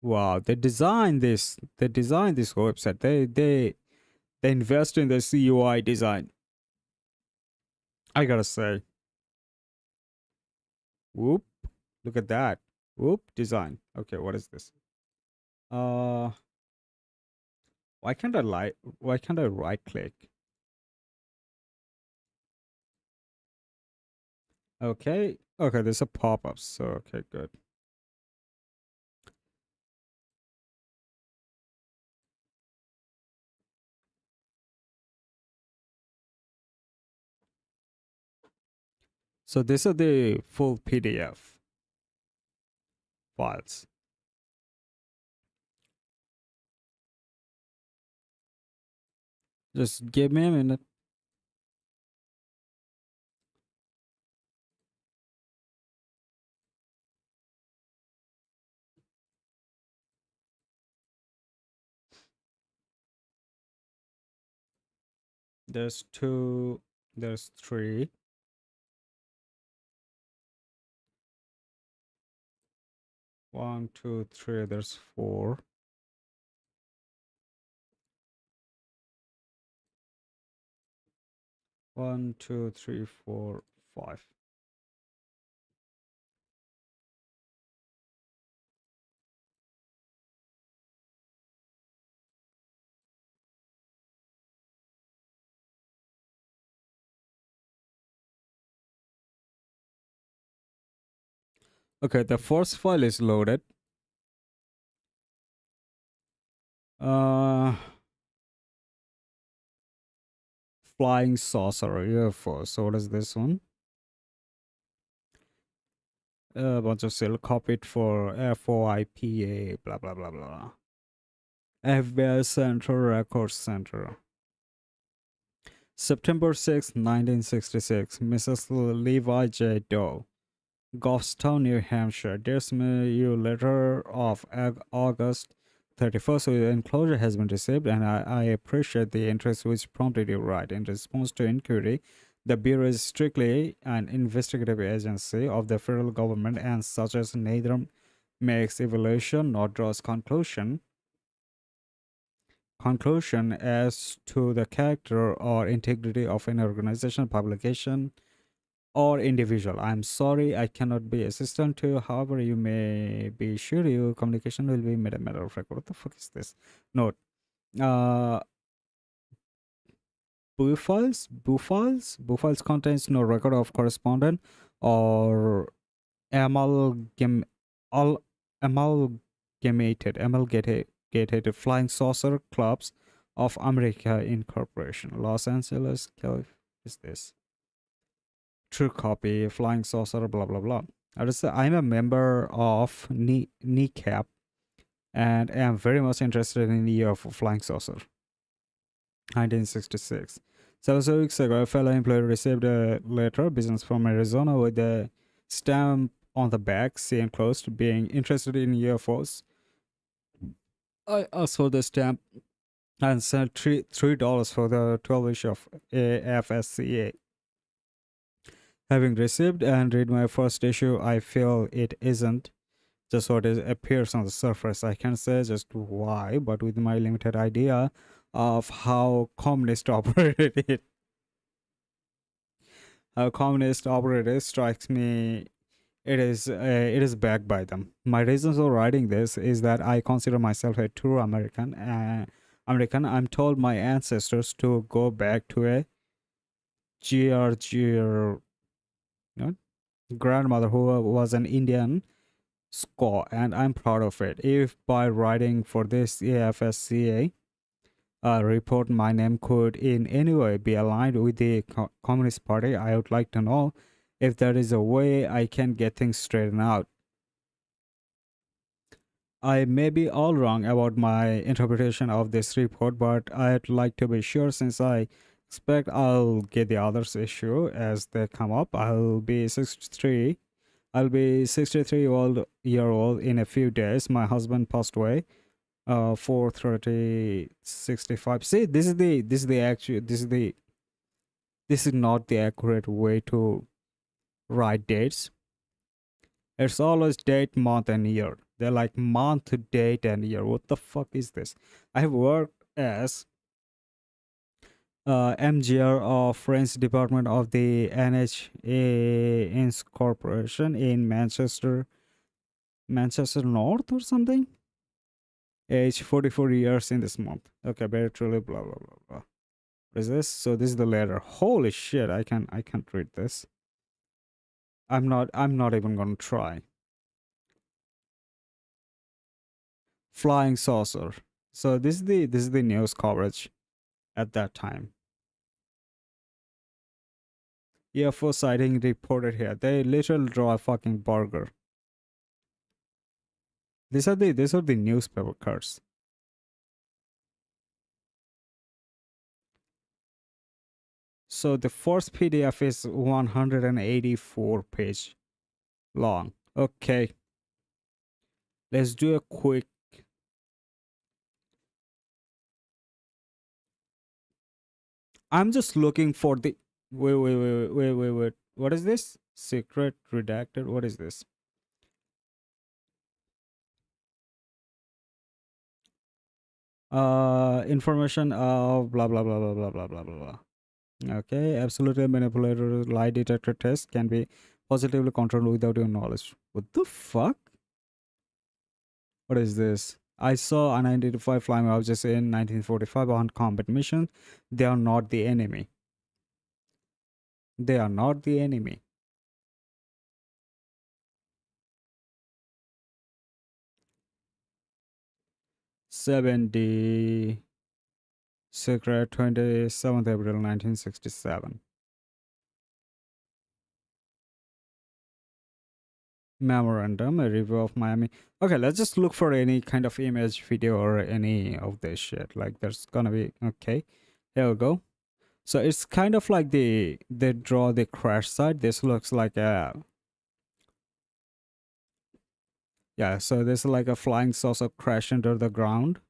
Wow, they designed this. They designed this website. They invest in the CUI design. I gotta say. Whoop! Look at that. Whoop! Design. Okay, what is this? Why can't I right click? Okay. Okay, there's a pop-up. So okay, good. So these are the full PDF files. Just give me a minute. There's two, there's three. One, two, three, there's four. One, two, three, four, five. Okay, the first file is loaded. Flying saucer UFO. So what is this one? A bunch of cell copied for FOIPA, blah blah blah blah. FBI Central Records Center. September 6, 1966. Mrs. Levi J. Doe. Goffstown, New Hampshire. Dear you letter of August 31st. Your enclosure has been received, and I appreciate the interest which prompted you write. In response to inquiry, the Bureau is strictly an investigative agency of the federal government, and such as neither makes evaluation nor draws conclusion as to the character or integrity of an organization, publication, or individual. I'm sorry I cannot be assistant to you. However, you may be sure your communication will be made a matter of record. What the fuck is this? Note. Bu files contains no record of correspondent or amalgam all amalgamated flying saucer clubs of America Incorporation, Los Angeles, California. Is this true copy? Flying saucer, blah blah blah. I'm a member of NECAP and am very much interested in the year of flying saucer. 1966. 7 weeks ago, a fellow employee received a letter, business from Arizona, with a stamp on the back, see enclosed, being interested in UFOs. I asked for the stamp and sent $3 for the 12 issue of AFSCA. Having received and read my first issue, I feel it isn't just what it appears on the surface. I can't say just why, but with my limited idea of how communists operated, strikes me it is backed by them. My reasons for writing this is that I consider myself a true American. I'm told my ancestors to go back to a grandmother who was an Indian squaw, and I'm proud of it. If by writing for this AFSCA report my name could in any way be aligned with the Communist Party, I would like to know if there is a way I can get things straightened out. I may be all wrong about my interpretation of this report, but I'd like to be sure, since I expect I'll get the others issue as they come up. I'll be 63 year old in a few days. My husband passed away 4/30/65. See, this is not the accurate way to write dates. It's always date, month, and year. They're like month, date, and year. What the fuck is this? I have worked as MGR of French Department of the NHA Corporation in Manchester North or something. Age 44 years in this month. Okay, very truly, blah blah blah blah. What is this? So this is the letter. Holy shit! I can't read this. I'm not even gonna try. Flying saucer. So this is the news coverage at that time. UFO sighting reported here. They literally draw a fucking burger. These are the newspaper cards. So the first PDF is 184 page long. Okay. Let's do a quick. I'm just looking for the wait. What is this? Secret redacted. What is this? Information of blah blah blah blah blah blah blah blah. Okay, absolutely manipulator lie detector test can be positively controlled without your knowledge. What the fuck? What is this? I saw unidentified flying objects in 1945 on combat mission. They are not the enemy. They are not the enemy. '70 Secret 27th April 1967. Memorandum, a review of Miami. Okay, let's just look for any kind of image, video, or any of this shit. Like there's gonna be okay. Here we go. So it's kind of like they draw the crash site. This looks like a so this is like a flying saucer crash under the ground.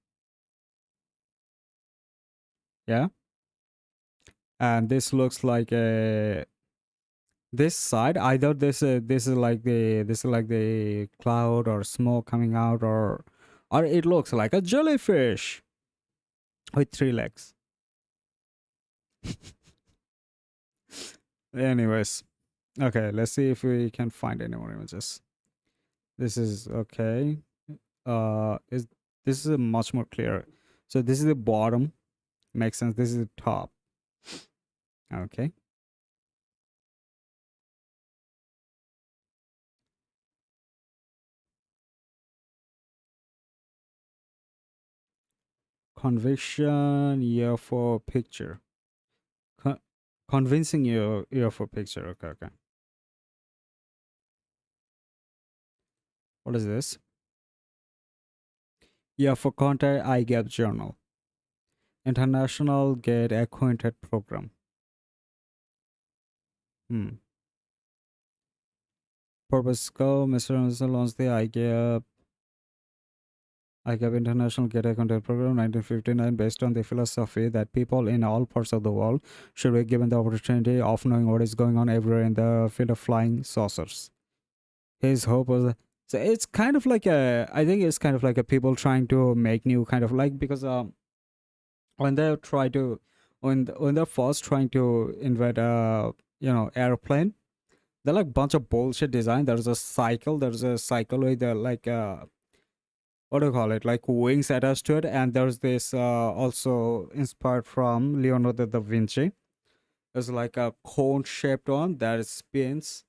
Yeah. And this looks like a this side, either this is like the cloud or smoke coming out, or it looks like a jellyfish with 3 legs. Anyways, Okay, let's see if we can find any more images. This is okay. Is this is a much more clear. So this is the bottom. Makes sense. This is the top. Okay. Conviction UFO picture. Convincing UFO picture. Okay, okay. What is this? UFO contact iGap journal. International Get Acquainted program. Purpose go, Mr. Anderson launched the IGAP International Get Acquainted Program 1959 based on the philosophy that people in all parts of the world should be given the opportunity of knowing what is going on everywhere in the field of flying saucers. His hope was so it's kind of like I think it's kind of like a people trying to make new kind of like because when they try to when they're first trying to invent a airplane, they're like bunch of bullshit design. There's a cycle with what do you call it, like wings attached to it, and there's this also inspired from Leonardo da Vinci. There's like a cone shaped one that spins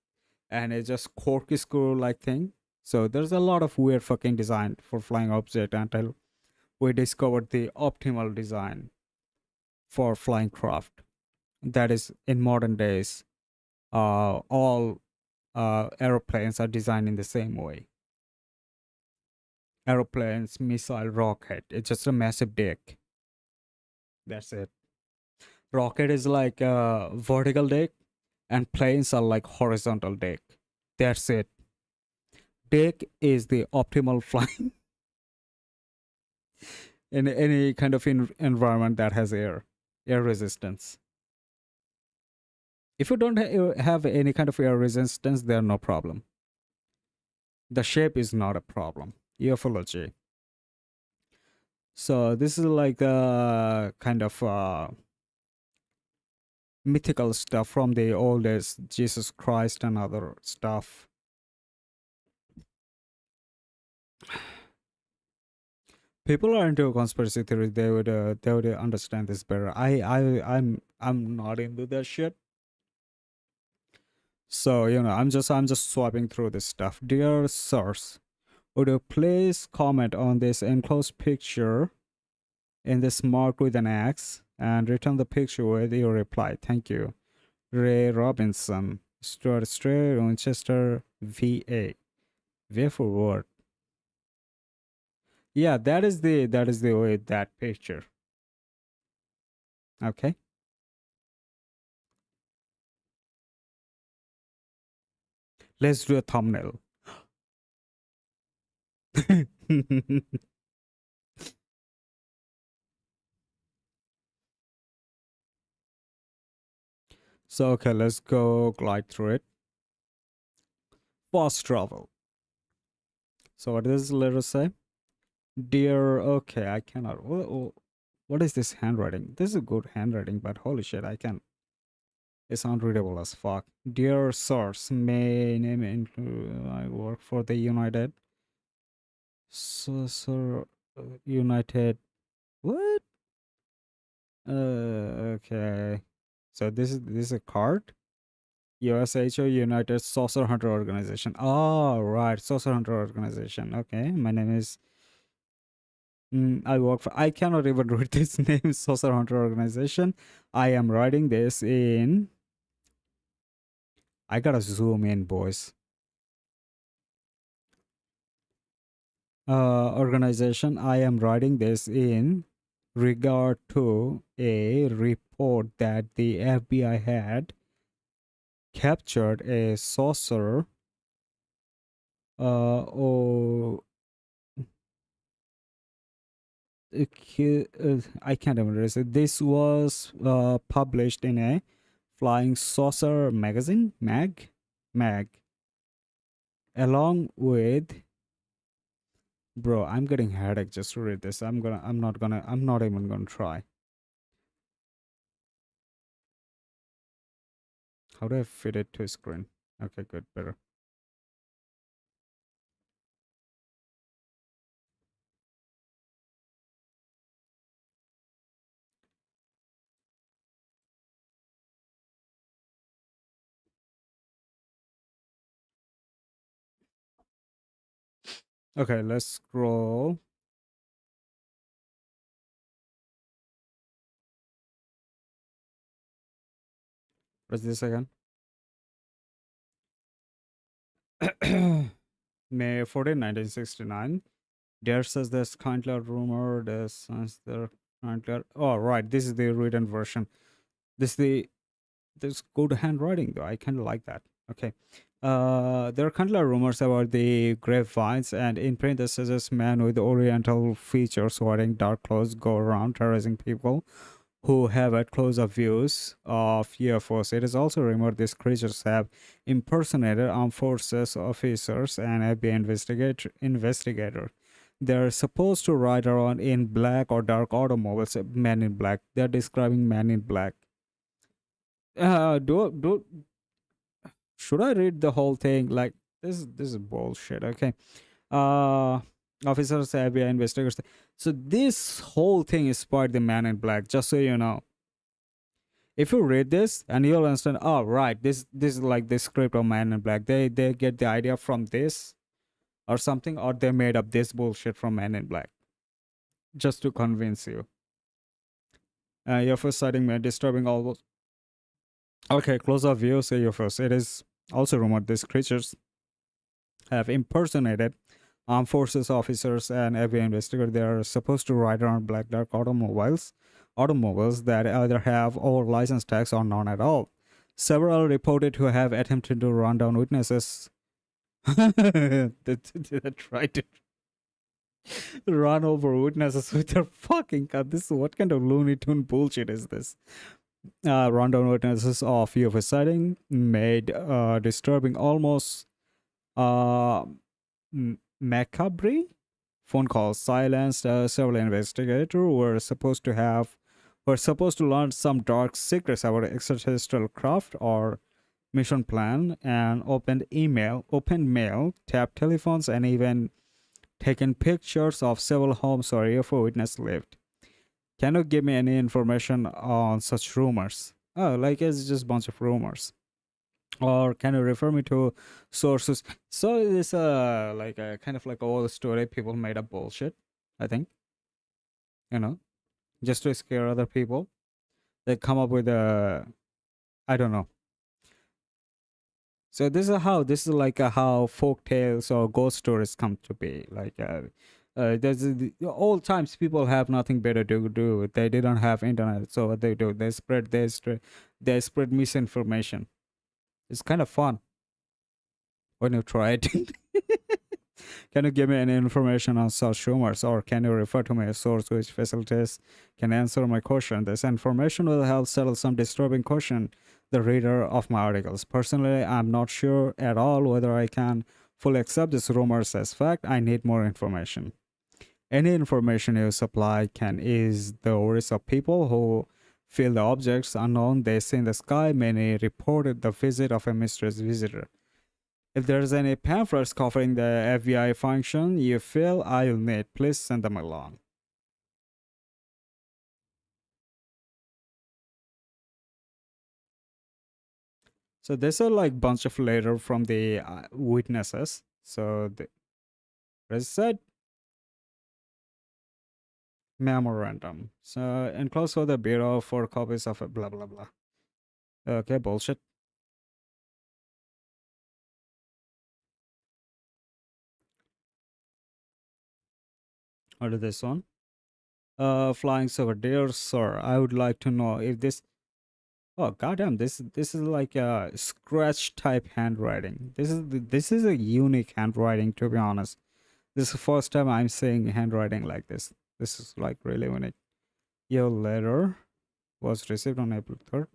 and it's just corkscrew like thing. So there's a lot of weird fucking design for flying object until we discovered the optimal design for flying craft. That is in modern days, all aeroplanes are designed in the same way. Aeroplanes, missile, rocket. It's just a massive dick. That's it. Rocket is like a vertical dick, and planes are like horizontal dick. That's it. Dick is the optimal flying in any kind of environment that has air resistance. If you don't have any kind of air resistance, there no problem. The shape is not a problem. Ufology. So this is like a kind of mythical stuff from the oldest, Jesus Christ and other stuff. People are into conspiracy theories. They would understand this better. I'm not into that shit. So I'm just swiping through this stuff. Dear source, would you please comment on this enclosed picture in this marked with an X and return the picture with your reply? Thank you. Ray Robinson, Stuart Stray, Winchester, VA. Way forward. Yeah, that is the way that picture. Okay. Let's do a thumbnail. So okay, let's go glide through it. Fast travel. So what does the letter say? Dear, okay, I cannot. What is this handwriting? This is a good handwriting, but holy shit, I can't. It's unreadable as fuck. Dear source, may name include I work for the United. So United. What? Okay. So this is a card. USHO United Saucer Hunter Organization. Oh, right. Saucer Hunter Organization. Okay. My name is. I work for. I cannot even read this name, Saucer Hunter Organization. I am writing this in. I gotta zoom in, boys. Organization. I am writing this in regard to a report that the FBI had captured a saucer. I can't even read it. This was published in a Flying Saucer magazine, mag, along with. Bro, I'm getting headache just to read this. I'm not even gonna try. How do I fit it to a screen? Okay, good, better. Okay, let's scroll. What's this again? May 14, 1969. There says this Kindler rumor, this says the Kindler. Oh, right. This is the written version. This good handwriting though. I kind of like that. Okay. There are countless rumors about the grapevines, and in print, this suggests men with oriental features wearing dark clothes go around terrorizing people who have at close-up views of UFOs. It is also rumored these creatures have impersonated armed forces officers and FBI investigator. They're supposed to ride around in black or dark automobiles. Men in black. They're describing men in black. Do should I read the whole thing? Like this is bullshit. Okay. Uh Officers, FBI investigators. So this whole is inspired the Man in Black, just so you know. If you read this and you'll understand, oh right, this is like the script of Man in Black. They get the idea from this or something, or they made up this bullshit from Man in Black. Just to convince you. Your first sighting may disturbing almost. Okay, close up view, say your first. It is also rumored these creatures have impersonated armed forces officers and FBI investigators. They are supposed to ride around black dark automobiles that either have or license tags or none at all. Several reported to have attempted to run down witnesses. They tried to run over witnesses with their fucking car. This what kind of Looney Tune bullshit is this? Rundown witnesses of UFO sighting made disturbing, almost macabre phone calls silenced. Several investigators were supposed to learn some dark secrets about extraterrestrial craft or mission plan, and opened mail, tapped telephones, and even taken pictures of several homes where UFO witnesses lived. Can you give me any information on such rumors? Oh, like it's just a bunch of rumors. Or can you refer me to sources? So it's like a kind of like all the story people made up bullshit, I think. You know, just to scare other people. They come up with a, I don't know. So this is like how folk tales or ghost stories come to be. Like old times people have nothing better to do. They didn't have internet, so what they do, they spread misinformation. It's kind of fun when you try it. Can you give me any information on such rumors, or can you refer to me a source which facilitates can answer my question? This information will help settle some disturbing question the reader of my articles. Personally, I'm not sure at all whether I can fully accept these rumors as fact. I need more information. Any information you supply can ease the worries of people who feel the objects unknown they see in the sky. Many reported the visit of a mysterious visitor. If there's any pamphlets covering the FBI function you feel I'll need, please send them along. So there's a like bunch of letter from the witnesses. So as I said, memorandum. So enclosed for the bureau for copies of blah blah blah. Okay, bullshit. Or this one. Flying over, dear sir, I would like to know if this. Oh goddamn! This is like a scratch type handwriting. This is a unique handwriting, to be honest. This is the first time I'm seeing handwriting like this. This is like really unique. Your letter was received on April 3rd.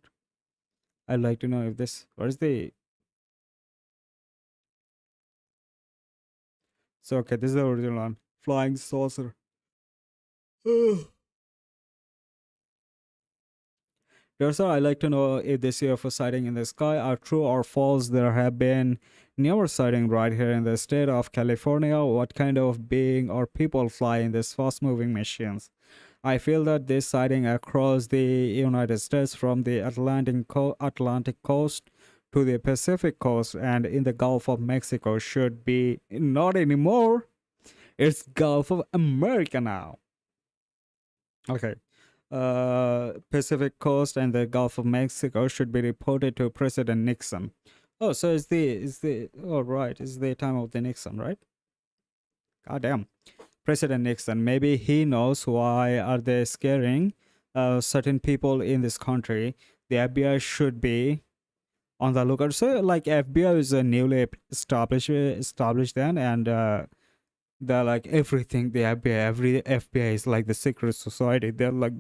I'd like to know if this. What is the. So okay, this is the original one. Flying saucer. Sir, I'd like to know if this UFO sighting in the sky are true or false. There have been newer sighting right here in the state of California. What kind of being or people fly in these fast-moving machines? I feel that this sighting across the United States from the Atlantic coast to the Pacific coast and in the Gulf of Mexico should be not anymore. It's Gulf of America now. Okay. Pacific coast and the Gulf of Mexico should be reported to President Nixon. Oh, so is the oh right, it's the time of the Nixon, right? God damn. President Nixon, maybe he knows why are they scaring certain people in this country. The FBI should be on the lookout. So like FBI is a newly established then, and they're like everything. The FBI, every FBI is like the secret society. They're like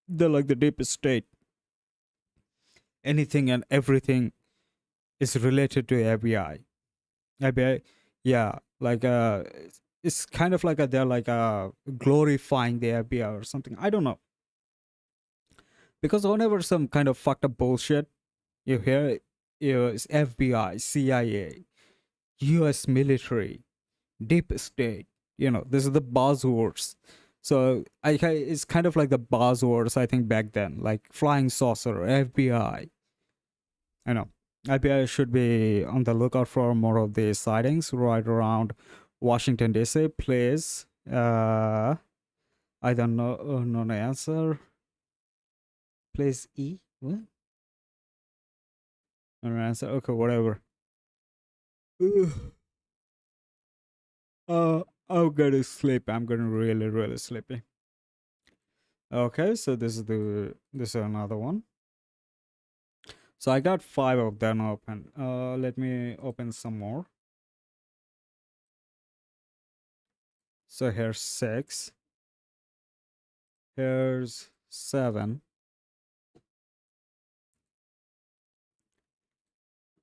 the deepest state. Anything and everything is related to FBI. FBI, yeah, like it's kind of like they're like glorifying the FBI or something. I don't know, because whenever some kind of fucked up bullshit you hear, it's FBI, CIA, U.S. military, deep state. This is the buzzwords. So it's kind of like the buzzwords I think back then, like flying saucer, FBI. I know. FBI should be on the lookout for more of these sightings right around Washington D.C. Please. I don't know the answer. Please E. What? No answer. Okay, whatever. I'm gonna sleep. I'm gonna really sleepy. Okay, so this is another one. So I got 5 of them open. Let me open some more. So here's 6. Here's 7.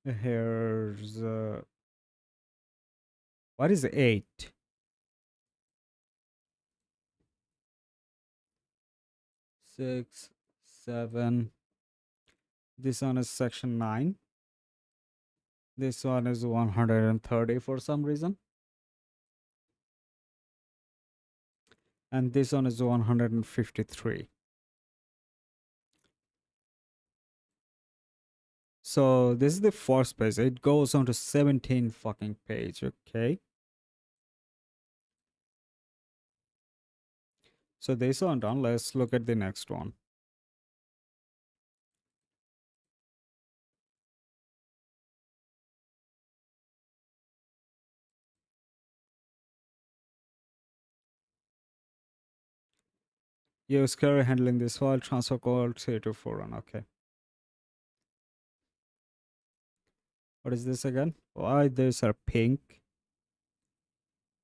Here's what is 8? 6, 7. This one is section 9. This one is 130 for some reason. And this one is 153. So this is the first page. It goes on to 17 fucking page, okay? So this one done. Let's look at the next one. Use carry handling this file, transfer call 3241. Okay. What is this again? Why these are pink?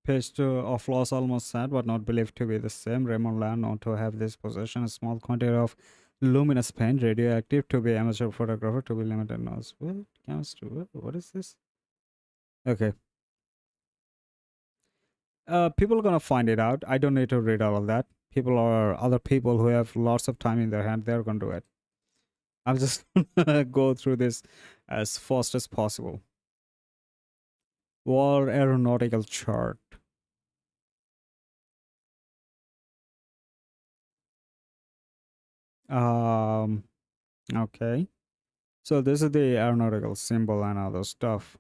Page 2 of loss almost sad, but not believed to be the same. Raymond Land known to have this possession, a small quantity of luminous paint, radioactive, to be amateur photographer, to be limited nose. What? Chemistry? What is this? Okay. People are gonna find it out. I don't need to read all of that. Other people who have lots of time in their hand, they're gonna do it. I'm just gonna go through this as fast as possible. War aeronautical chart. Okay. So this is the aeronautical symbol and other stuff.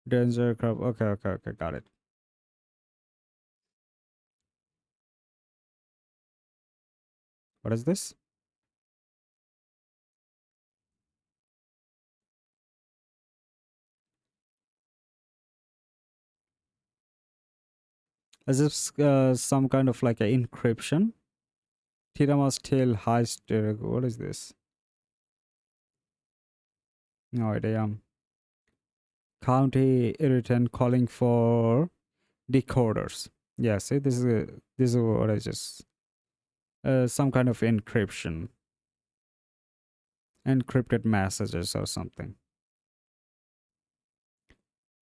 Danger aircraft. Okay, got it. What is this? Is this some kind of like an encryption? Tirama still heist. What is this? No idea. County irritant calling for decoders. Yeah, see, this is what I just some kind of encryption, encrypted messages or something.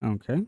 Okay.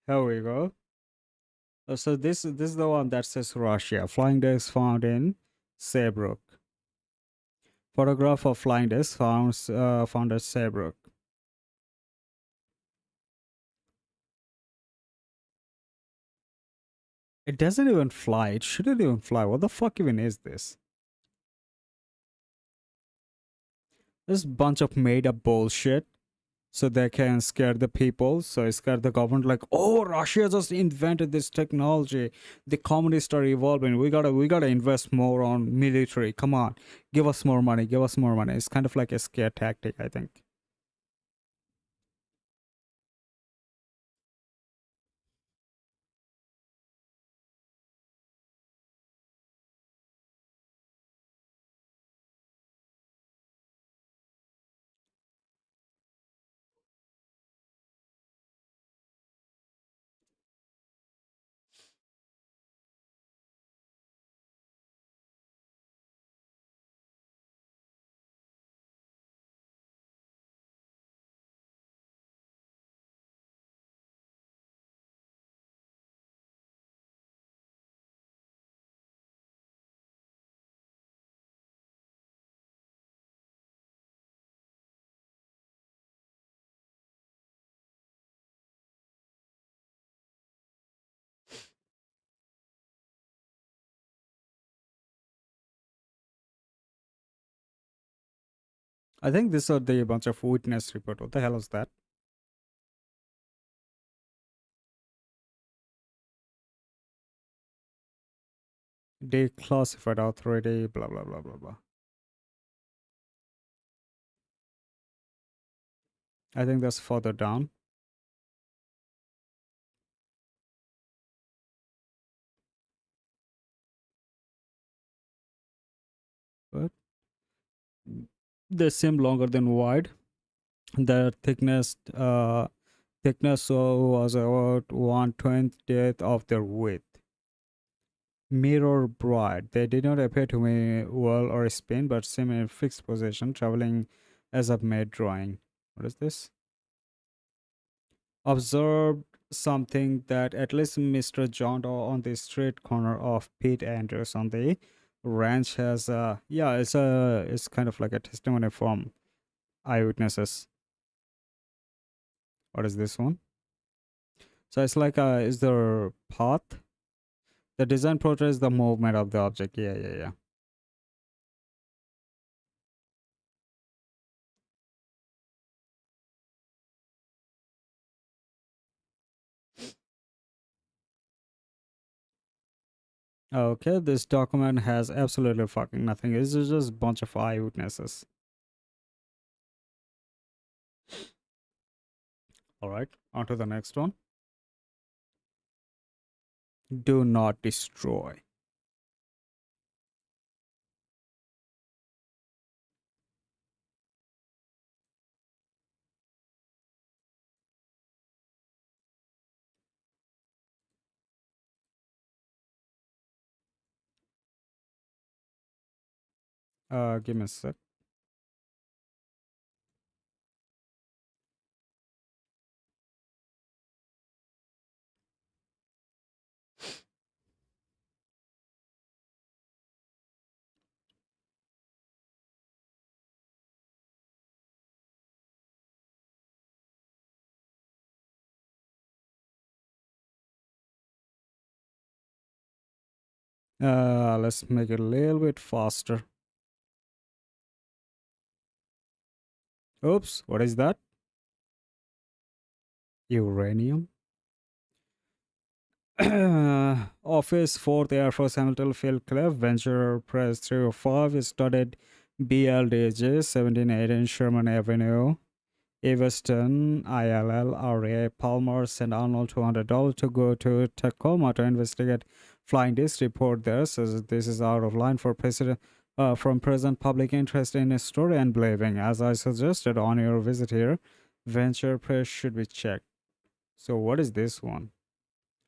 Here we go. So this is the one that says Russia. Flying disc found in Saybrook. Photograph of flying disc found at Saybrook. It doesn't even fly. It shouldn't even fly. What the fuck even is this? This bunch of made up bullshit. So they can scare the people. So scare the government like, oh, Russia just invented this technology. The communists are evolving. We gotta invest more on military. Come on. Give us more money. Give us more money. It's kind of like a scare tactic, I think. I think these are the bunch of witness report. What the hell is that? Declassified authority, blah blah blah blah blah. I think that's further down. But they seem longer than wide. The thickness was about 1/20th of their width. Mirror bright. They did not appear to me whirl or spin, but seem in fixed position, traveling as I've made drawing. What is this? Observed something that at least Mr. John Doe on the street corner of Pete Andrews on the ranch has it's kind of like a testimony from eyewitnesses. What is this one? So it's like is there path? The design portrays the movement of the object. Yeah. Okay, this document has absolutely fucking nothing. It's just a bunch of eyewitnesses. Alright, on to the next one. Do not destroy. Give me a sec. Let's make it a little bit faster. Oops, what is that? Uranium? Office 4th Air Force Hamilton Field Club, Venture Press 305, studied BLDJ 1718 Sherman Avenue, Evanston, ILL, Palmer sent Arnold $200 to go to Tacoma to investigate flying disc. Report there says this is out of line for president. From present public interest in a story and believing, as I suggested on your visit here, Venture Press should be checked. So what is this one?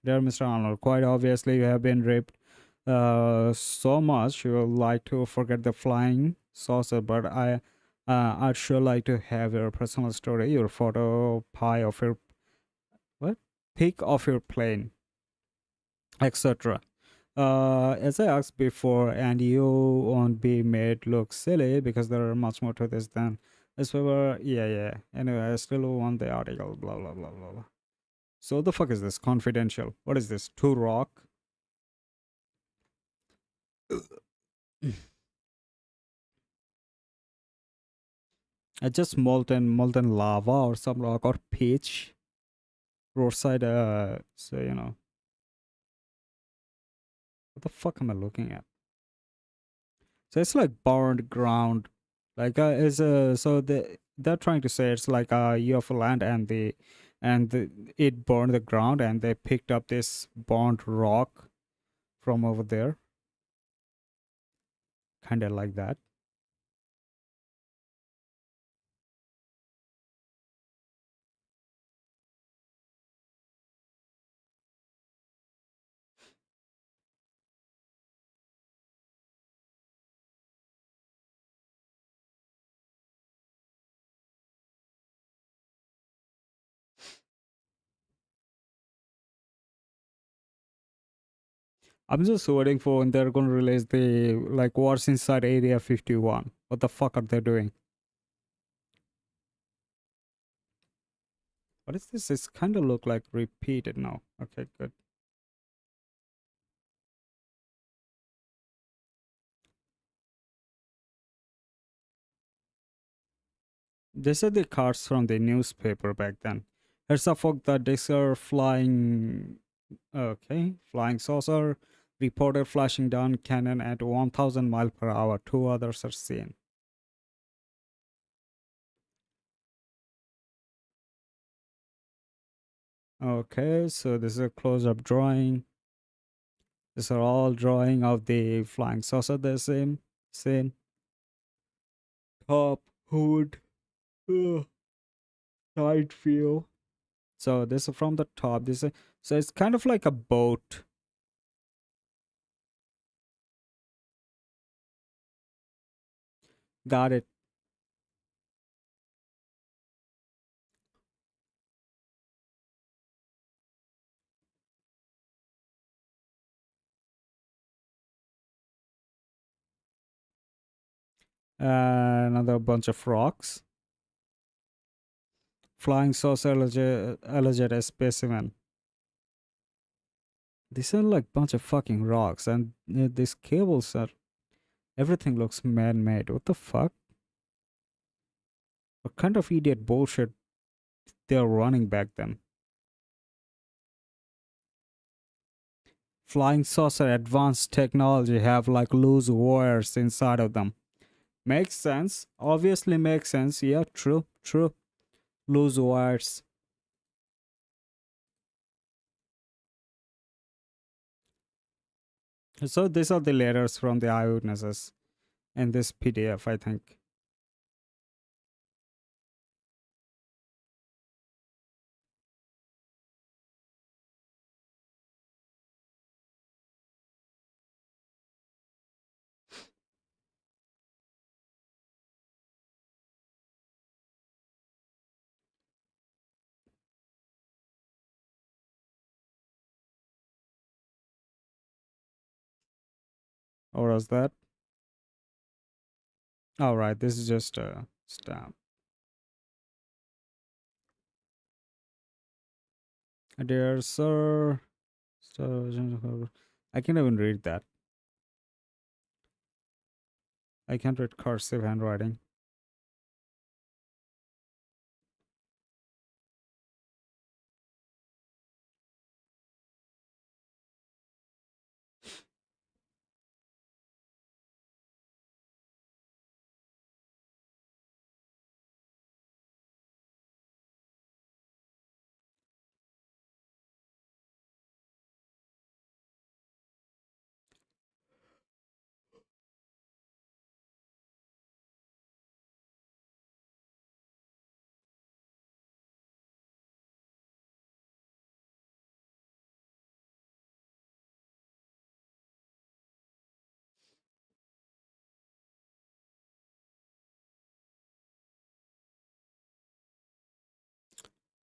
Dear Mr. Arnold, quite obviously you have been raped so much you would like to forget the flying saucer, but I'd sure like to have your personal story, your photo pie of your what? thick of your plane, etc. As I asked before, and you won't be made look silly because there are much more to this than this paper. Yeah. Anyway, I still want the article. Blah blah blah blah blah. So the fuck is this? Confidential. What is this? To rock? Just molten lava or some rock or pitch roadside. So what the fuck am I looking at? So it's like burned ground, like is so they're trying to say it's like you have land and it burned the ground and they picked up this burnt rock from over there, kind of like that. I'm just waiting for when they're gonna release the like what's inside Area 51. What the fuck are they doing? What is this? It's kind of look like repeated now. Okay, good. They said the cards from the newspaper back then. Here's a fuck that these are flying. Okay, flying saucer. Reported flashing down cannon at 1,000 mile per hour. Two others are seen. Okay, so this is a close-up drawing. These are all drawing of the flying saucer. The same. Top, hood, side view. So this is from the top. So it's kind of like a boat. Got it. Another bunch of rocks. Flying saucer alleged specimen. These are like bunch of fucking rocks, and these cables are. Everything looks man-made. What the fuck? What kind of idiot bullshit they're running back then? Flying saucer advanced technology have like loose wires inside of them. Makes sense. Obviously makes sense. Yeah, true. Loose wires. So these are the letters from the eyewitnesses in this PDF, I think. Or was that? All right, this is just a stamp. Dear sir, I can't even read that. I can't read cursive handwriting.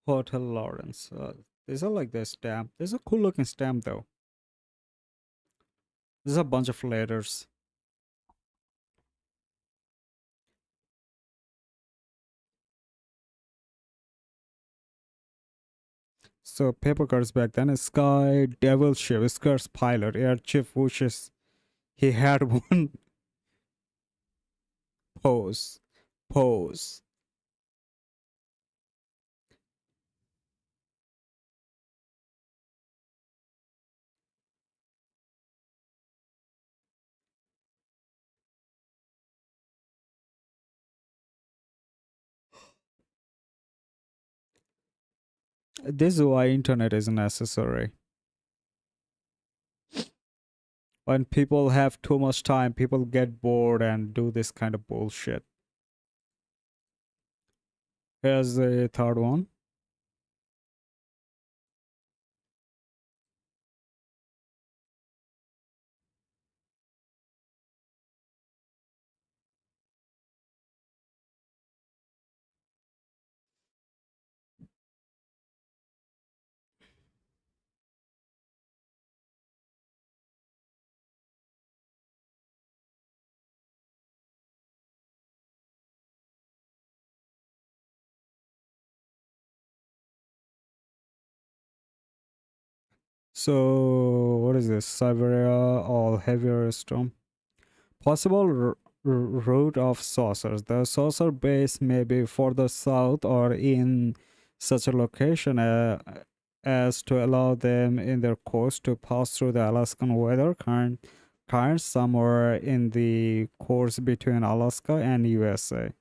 Hotel Lawrence. These are like the stamp. This is a cool looking stamp though. There's a bunch of letters. So paper cards back then. Sky, Devil Ship, Skirts Pilot, Air Chief wishes he had one. Pose. Pose. This is why internet is necessary. When people have too much time, people get bored and do this kind of bullshit. Here's the third one. So, what is this? Siberia or heavier storm? Possible route of saucers. The saucer base may be further south or in such a location as to allow them in their course to pass through the Alaskan weather currents somewhere in the course between Alaska and USA.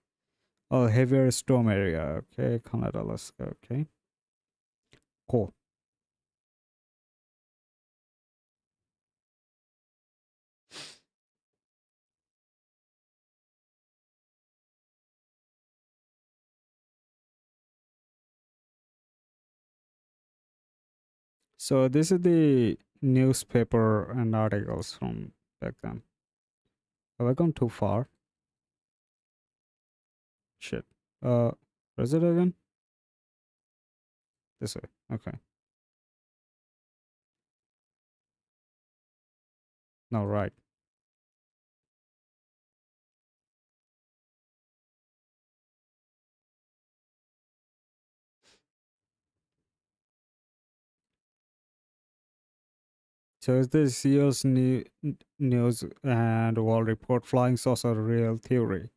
Oh, heavier storm area. Okay, Canada, Alaska. Okay, cool. So this is the newspaper and articles from back then. Have I gone too far? Shit. Where is it again? This way. Okay. No, right. So is this year's news and world report flying saucer real theory?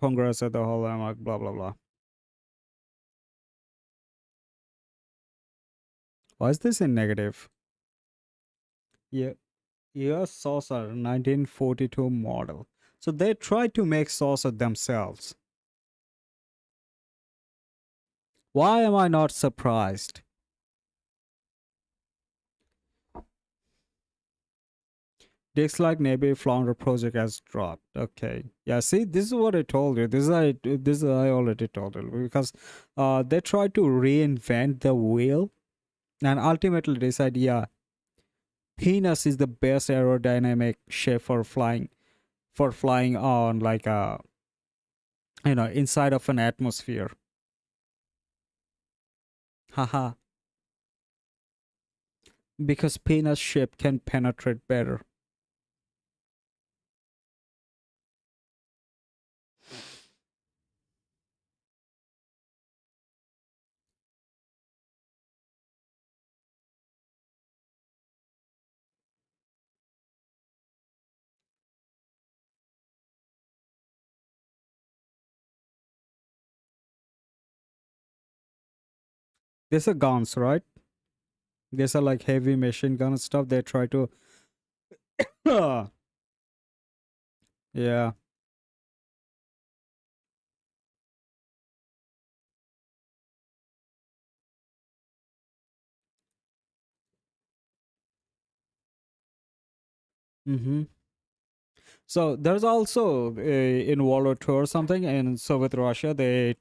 Congress at the whole like blah blah blah. Why is this in negative? Yeah, US saucer 1942 model. So they tried to make saucer themselves. Why am I not surprised? Looks like maybe Flounder project has dropped. Okay, yeah. See, this is what I told you. This I already told you because they tried to reinvent the wheel and ultimately decide, yeah, penis is the best aerodynamic shape for flying on like a inside of an atmosphere. Haha. Because penis shape can penetrate better. These are guns, right? These are like heavy machine gun stuff. They try to yeah. Mm-hmm. So there's also in World War II or something in Soviet Russia they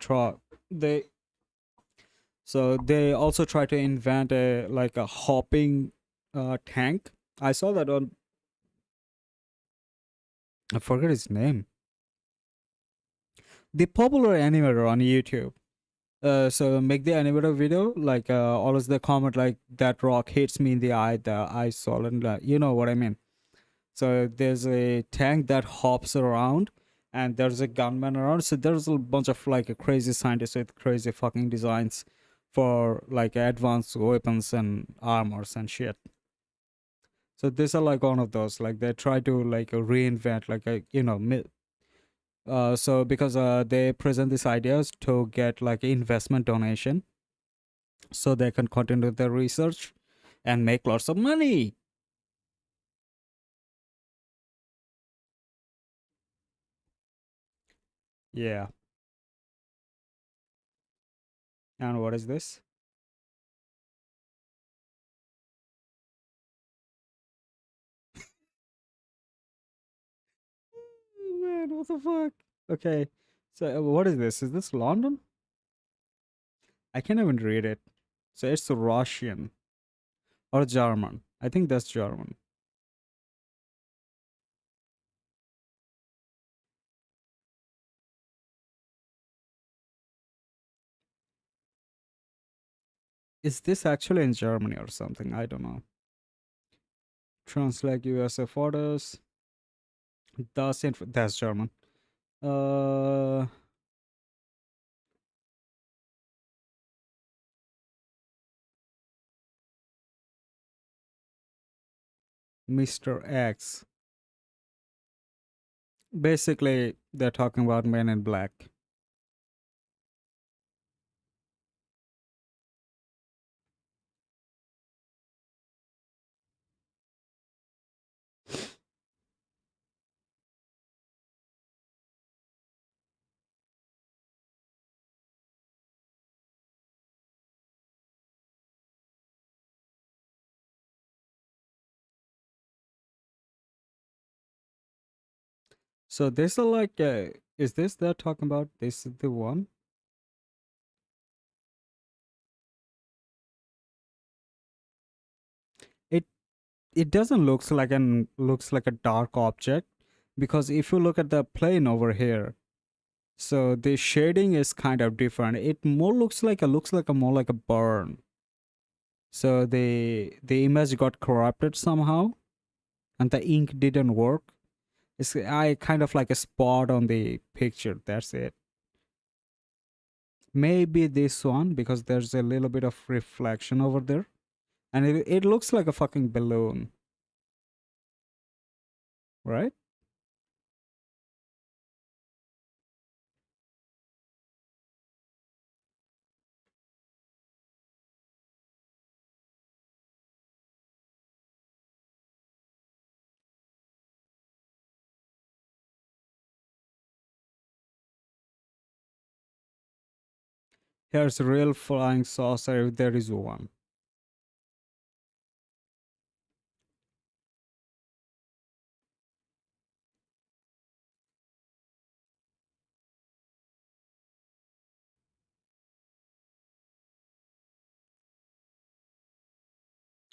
they also try to invent a like a hopping tank. I saw that on I forget his name. The popular animator on YouTube. So make the animated video like always the comment like that rock hits me in the eye swollen, you know what I mean. So there's a tank that hops around and there's a gunman around. So there's a bunch of like a crazy scientists with crazy fucking designs for like advanced weapons and armors and shit. So these are like one of those. Like they try to like reinvent like a so because they present these ideas to get like investment donation so they can continue their research and make lots of money. Yeah. And what is this? Man, what the fuck? Okay. So what is this? Is this London? I can't even read it. So it's Russian or German. I think that's German. Is this actually in Germany or something? I don't know. Translate USA photos. That's German. Uh Mr. X. Basically, they're talking about Men in Black. So this are like, is this they're talking about? This is the one. It it doesn't looks like a dark object because if you look at the plane over here, so the shading is kind of different. It more looks like a more like a burn. So the image got corrupted somehow, and the ink didn't work. It's I kind of like a spot on the picture. That's it. Maybe this one because there's a little bit of reflection over there, and it looks like a fucking balloon, right? Here's a real flying saucer if there is one.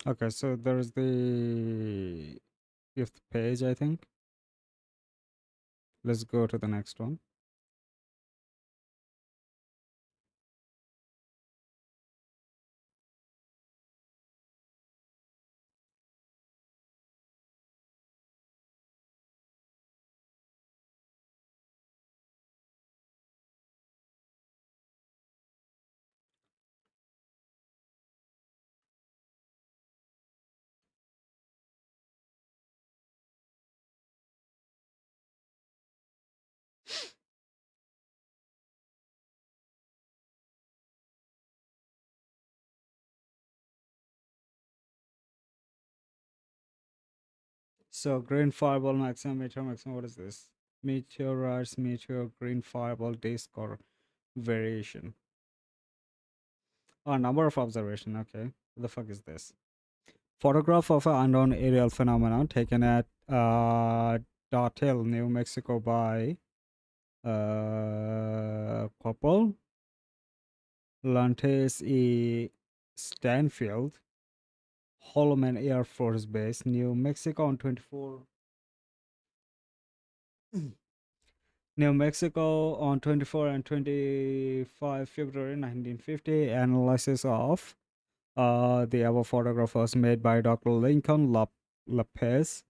Okay, so there's the fifth page, I think. Let's go to the next one. So green fireball maximum, meteor maximum. What is this? Meteorites, meteor, green fireball, disk or variation. Oh, number of observation. Okay, what the fuck is this? Photograph of an unknown aerial phenomenon taken at Dothill, New Mexico by Corporal Lantes E. Stanfield, Holloman Air Force Base, New Mexico on 24 New Mexico on 24 and 25 February 1950. Analysis of the above photographs made by Dr. Lincoln Lopez,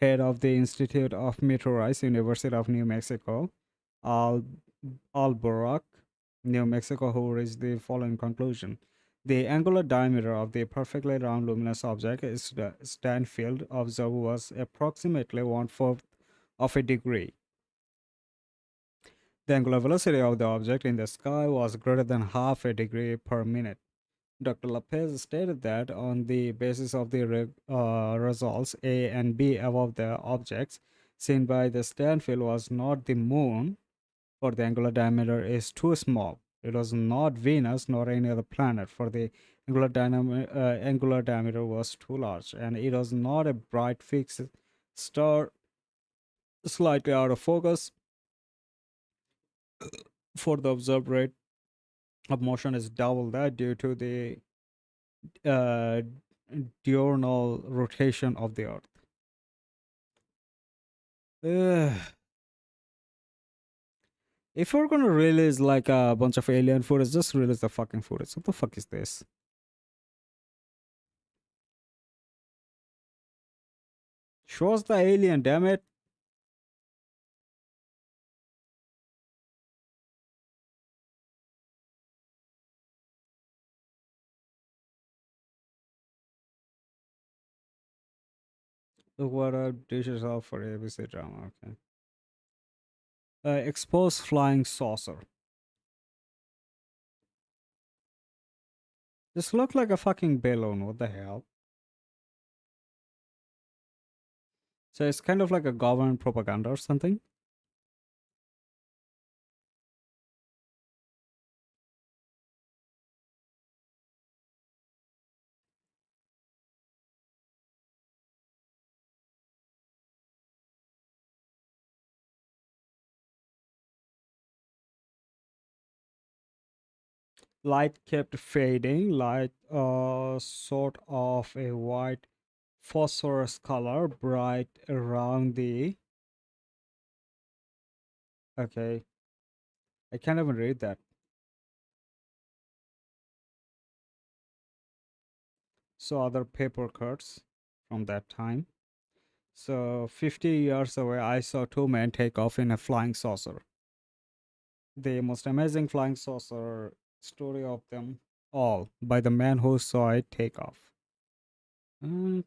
head of the Institute of Meteorites, University of New Mexico, Al Alborough, New Mexico, who reached the following conclusion. The angular diameter of the perfectly round luminous object Stanfield observed was approximately one-fourth of a degree. The angular velocity of the object in the sky was greater than half a degree per minute. Dr. Lopez stated that on the basis of the results A and B above, the objects seen by the Stanfield was not the moon, for the angular diameter is too small. It was not Venus nor any other planet, for the angular diameter was too large, and it was not a bright fixed star slightly out of focus, for the observed rate of motion is double that due to the uh, diurnal rotation of the Earth. Ugh. If you're gonna release like a bunch of alien footage, just release the fucking footage. What the fuck is this? Show us the alien, damn it. Look what dishes out for ABC drama. Okay. Exposed flying saucer. This looked like a fucking balloon. What the hell? So it's kind of like a government propaganda or something. Light kept fading. Light, sort of a white phosphorus color, bright around the. Okay, I can't even read that. So other paper cuts from that time. So 50 years away, I saw two men take off in a flying saucer. The most amazing flying saucer story of them all by the man who saw it take off. And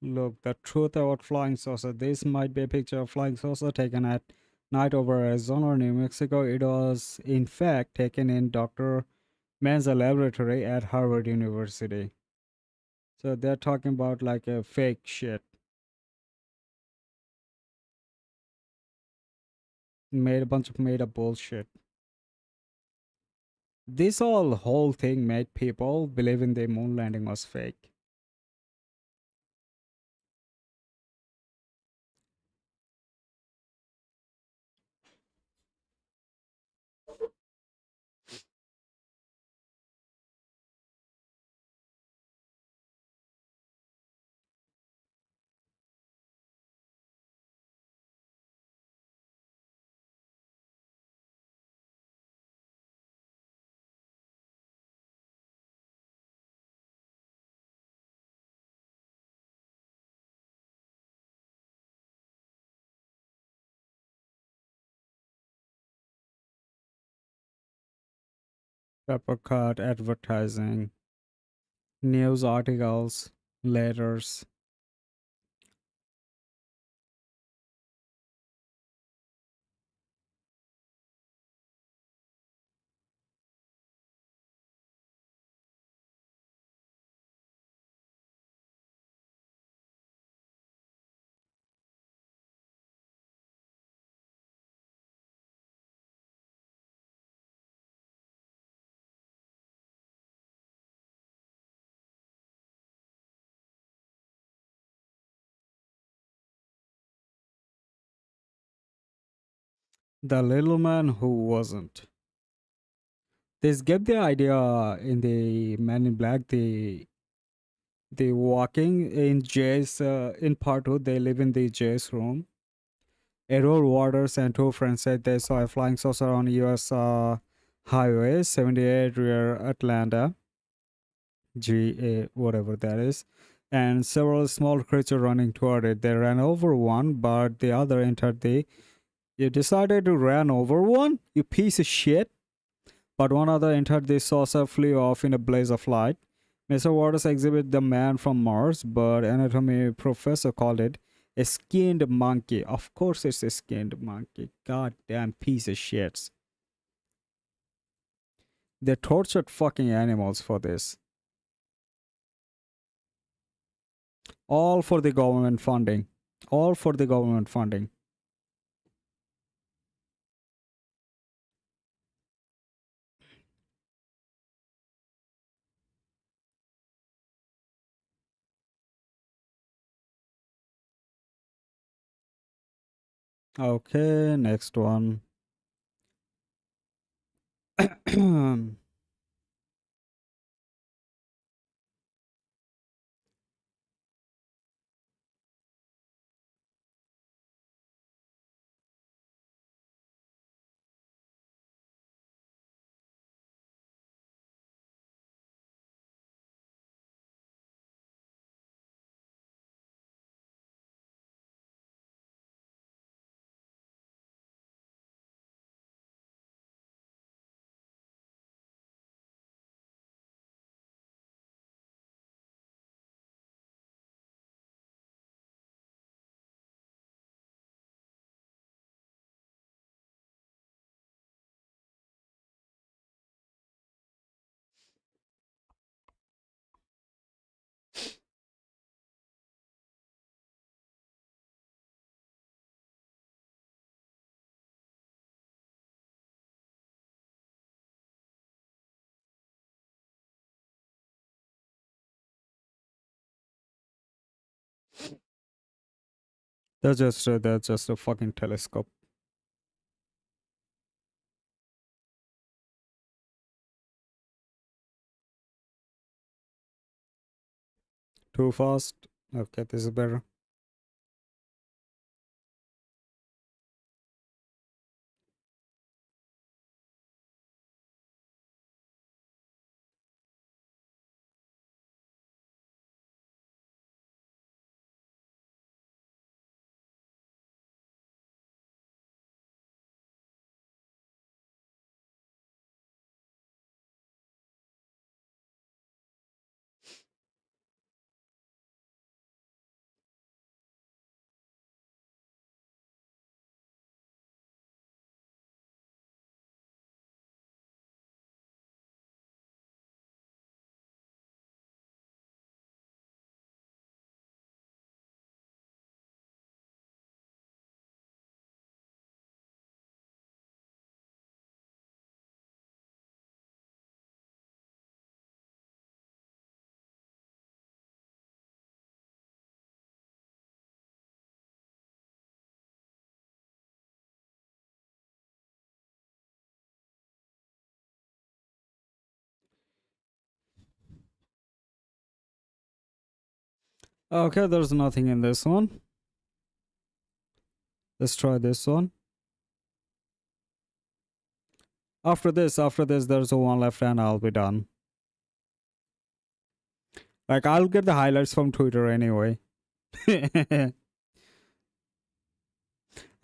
look, the truth about flying saucer. This might be a picture of flying saucer taken at night over Arizona or New Mexico. It was, in fact, taken in Dr. Menza laboratory at Harvard University. So they're talking about like a fake shit. Made a bunch of made up bullshit. This whole thing made people believe in the moon landing was fake. Paper cut, advertising, news articles, letters. The little man who wasn't. This gave the idea in the Man in Black, the walking in Jay's in part two. They live in the Jay's room. Errol Waters and two friends said they saw a flying saucer on U.S. Highway 78 near Atlanta, GA, whatever that is, and several small creatures running toward it. They ran over one, but the other entered the. You decided to run over one, you piece of shit. But one other entered the saucer, flew off in a blaze of light. Mr. Waters exhibited the man from Mars, but anatomy professor called it a skinned monkey. Of course it's a skinned monkey. Goddamn piece of shits. They tortured fucking animals for this. All for the government funding. All for the government funding. Okay, next one. That's just a fucking telescope. Too fast. Okay, this is better. Okay, there's nothing in this one. Let's try this one. After this, there's a one left and I'll be done. Like, I'll get the highlights from Twitter anyway. I'm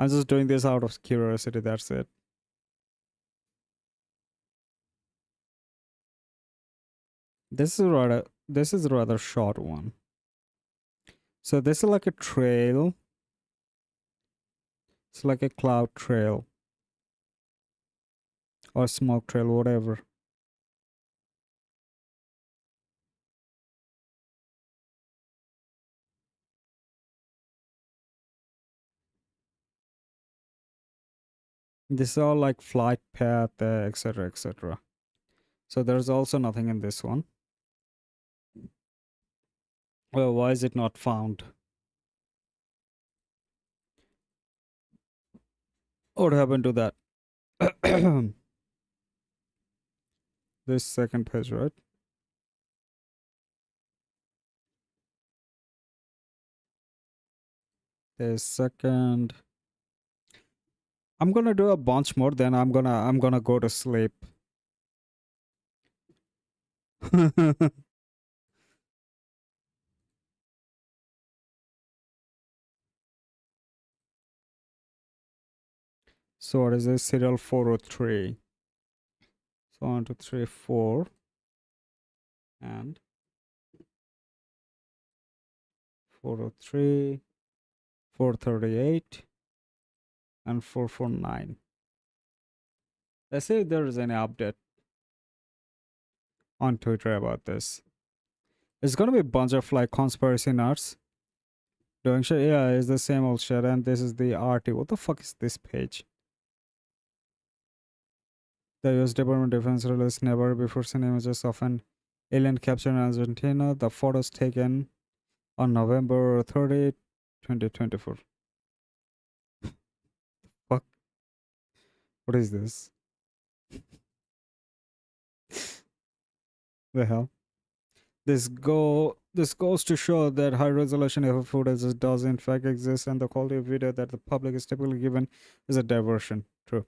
just doing this out of curiosity, that's it. This is rather short one. So this is like a trail. It's like a cloud trail. Or smoke trail, whatever. This is all like flight path, etc., etc. So there's also nothing in this one. Well, why is it not found? What happened to that? This second page, right? This second. I'm gonna do a bunch more, then I'm gonna go to sleep. So what is this? Serial 403. So 1, 2, 3, 4, and 403, 438, and 449. Let's see if there is any update on Twitter about this. It's gonna be a bunch of like conspiracy nuts doing shit. Yeah, it's the same old shit. And this is the RT. What the fuck is this page? The US Department of Defense released never before seen images of an alien captured in Argentina. The photos taken on November 30, 2024. Fuck. What is this? The hell? This goes to show that high resolution UFO footage does in fact exist, and the quality of video that the public is typically given is a diversion. True.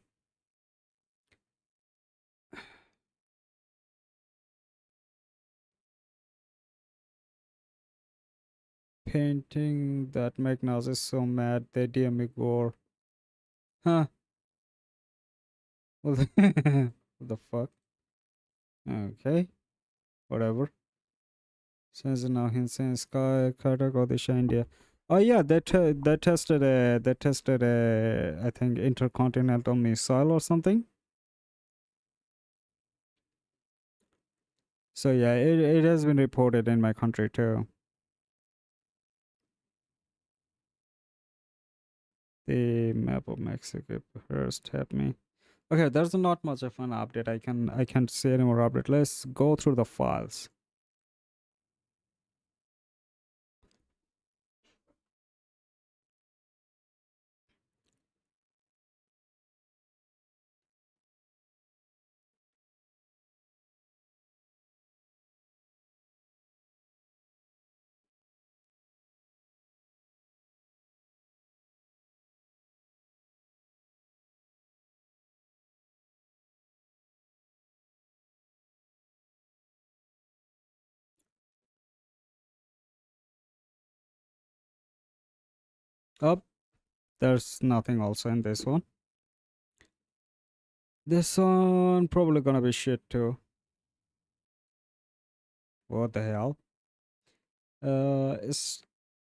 Painting that make Nazis so mad they DM me gore. Huh? What the, what the fuck? Okay. Whatever. Since now Hinsen Sky Kartak Odisha India. Oh yeah, they tested a I think intercontinental missile or something. So yeah, it has been reported in my country too. The map of Mexico first help me. Okay, there's not much of an update. I can't see any more update. Let's go through the files. Up, there's nothing also in this one. This one probably gonna be shit too. What the hell?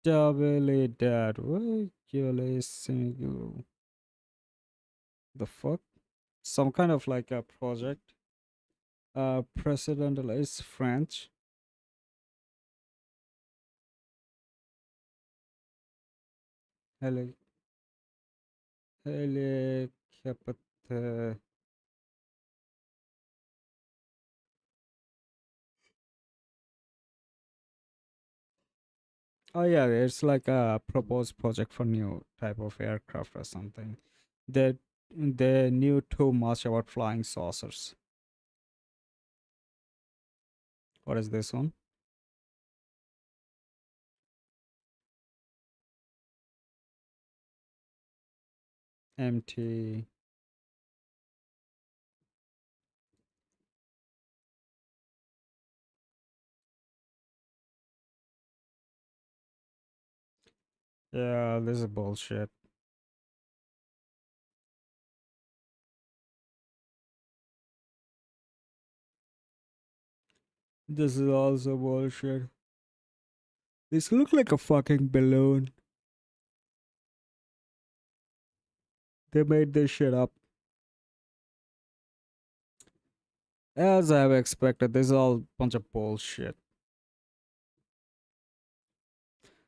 Stabily dead. Regularly single. The fuck? Some kind of like a project. President is French. Heli helicopter. Oh yeah, it's like a proposed project for new type of aircraft or something. They they knew too much about flying saucers. What is this one? MT. Yeah, this is bullshit. This is also bullshit. This look like a fucking balloon. They made this shit up. As I have expected, this is all bunch of bullshit.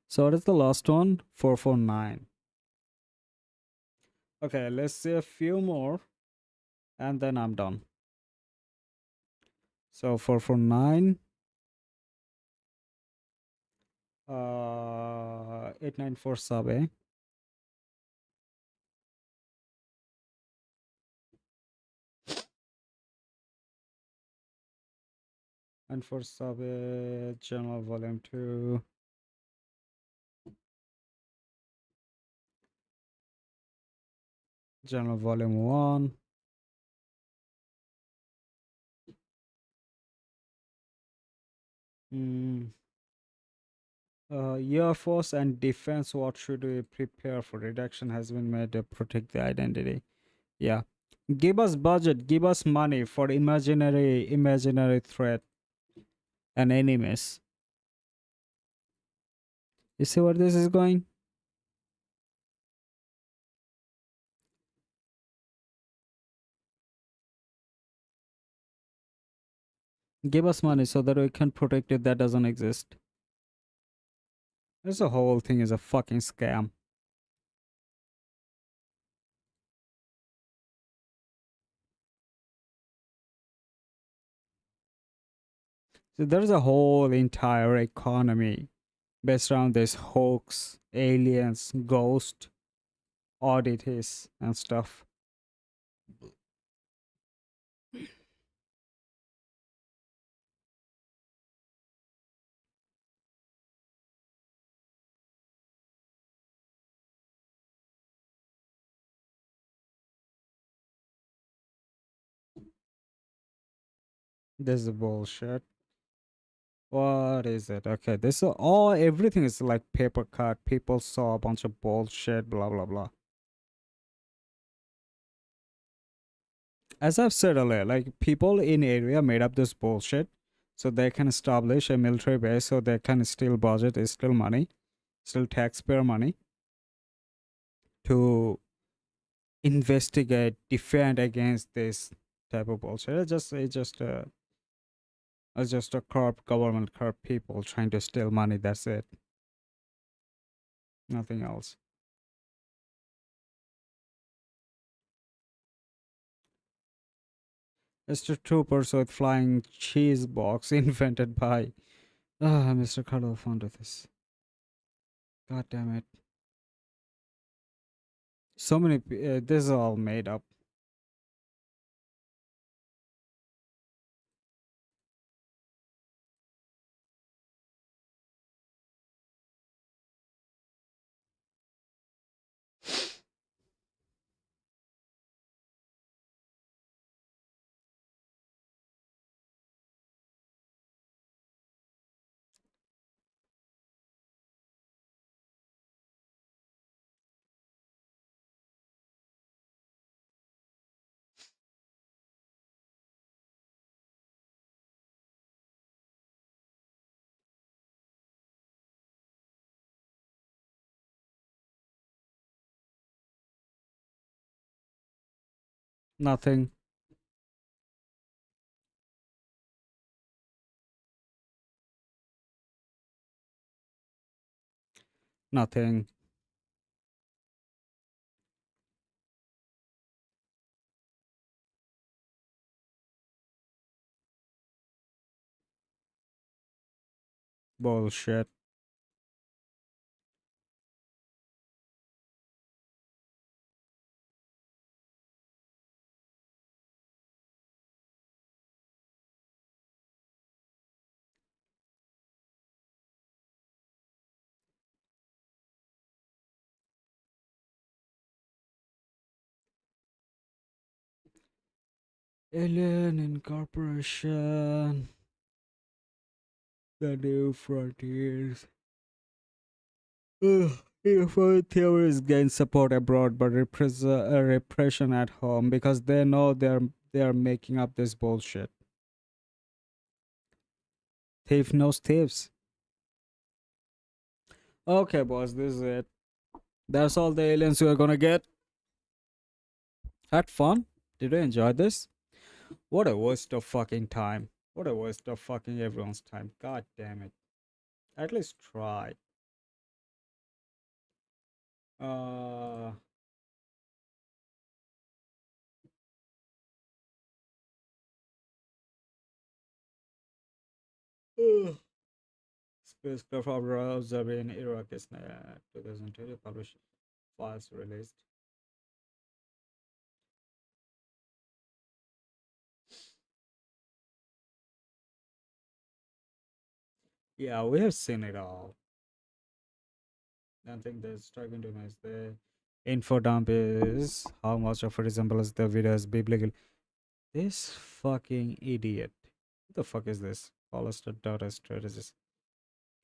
So what is the last one? 449. Okay, let's see a few more and then I'm done. So 449. 894 sub, eh? And for Soviet Journal Volume 2. Journal Volume 1. Air Force and Defense, what should we prepare for? Reduction has been made to protect the identity. Yeah. Give us budget, give us money for imaginary threat and enemies. You see where this is going? Give us money so that we can protect it that doesn't exist. This whole thing is a fucking scam. So there's a whole entire economy based around this hoax, aliens, ghost, oddities, and stuff. This is bullshit. What is it? Okay, this is all everything is like paper cut. People saw a bunch of bullshit, blah blah blah. As I've said earlier, like people in area made up this bullshit so they can establish a military base so they can steal budget, is still money, still taxpayer money to investigate, defend against this type of bullshit. It's just a corrupt government, corrupt people trying to steal money. That's it. Nothing else. Mr. Troopers with flying cheese box invented by Mr. Carlo founded this. God damn it. So many. This is all made up. Nothing. Nothing. Bullshit. Alien Incorporation. The New Frontiers. UFO theories gain support abroad, but repression at home because they know they're making up this bullshit. Thief knows thieves. Okay, boss, this is it. That's all the aliens you are gonna get. Had fun? Did you enjoy this? What a waste of fucking time. What a waste of fucking everyone's time. God damn it. At least try. Uh Spacecraft observing Iraq is 2020 published files released. Yeah, we have seen it all. I think the striking to me is the info dump is how much of a resembles the video as biblical. This fucking idiot. What the fuck is this? Hollister data strategist.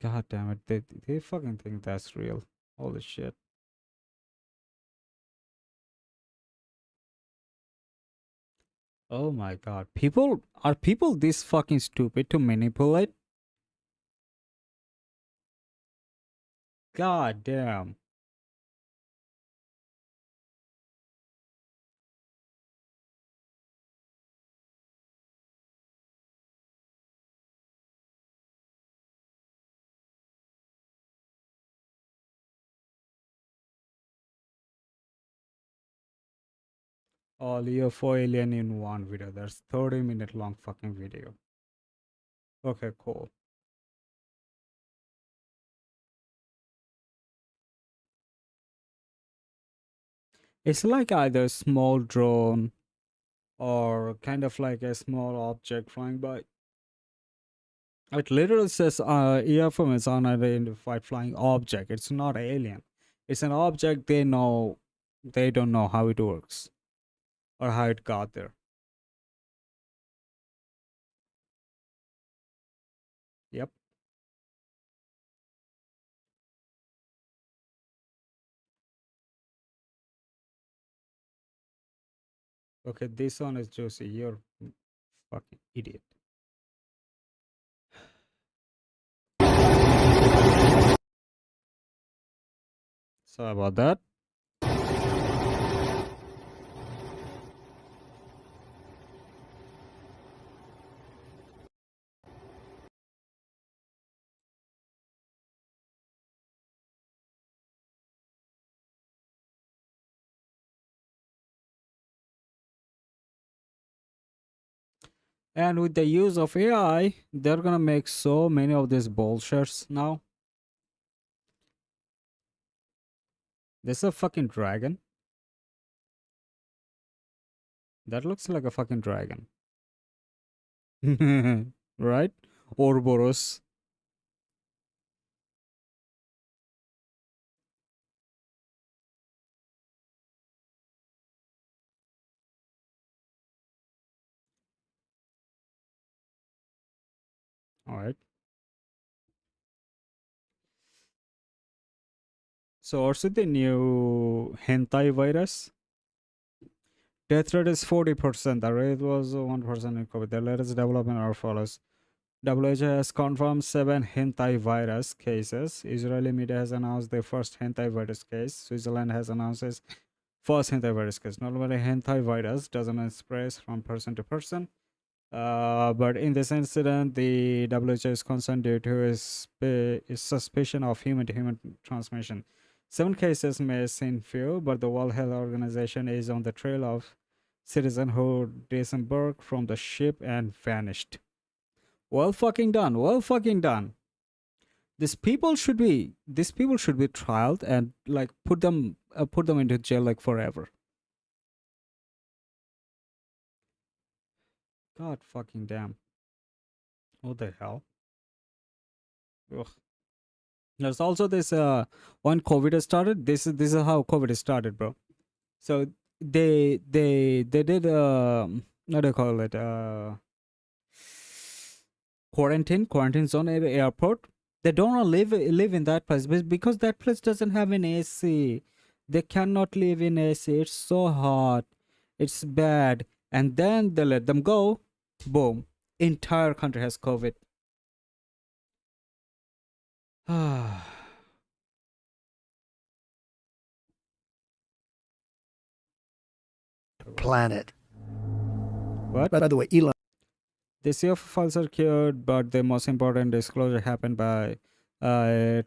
God damn it. They fucking think that's real. Holy shit. Oh my god. People this fucking stupid to manipulate? God damn. All year 4 alien in one video. That's 30-minute long fucking video. Okay, cool. It's like either a small drone or kind of like a small object flying by. It literally says EFM is unidentified flying object. It's not alien. It's an object they don't know how it works or how it got there. Yep. Okay, this one is juicy. You're fucking idiot. Sorry about that. And with the use of AI, they're gonna make so many of these bullshits now. This is a fucking dragon. That looks like a fucking dragon. Right? Ouroboros. Alright. So also the new hentai virus. Death rate is 40%. The rate was 1% in COVID. The latest development are follows. WHO has confirmed 7 hentai virus cases. Israeli media has announced their first hentai virus case. Switzerland has announced its first hentai virus case. Normally, hentai virus doesn't spread from person to person. But in this incident, the WHO is concerned due to its suspicion of human-to-human transmission. 7 cases may seem few, but the World Health Organization is on the trail of citizen who disembarked from the ship and vanished. Well fucking done. Well fucking done. These people should be trialed and like put them into jail like forever. God fucking damn. What the hell? Ugh. There's also this when COVID has started. This is how COVID started, bro. So they did what do you call it? Quarantine zone at the airport. They don't want to live in that place because that place doesn't have an AC. They cannot live in AC. It's so hot. It's bad. And then they let them go. Boom. Entire country has COVID. Planet. What? By the way, Elon This year files are cured, but the most important disclosure happened by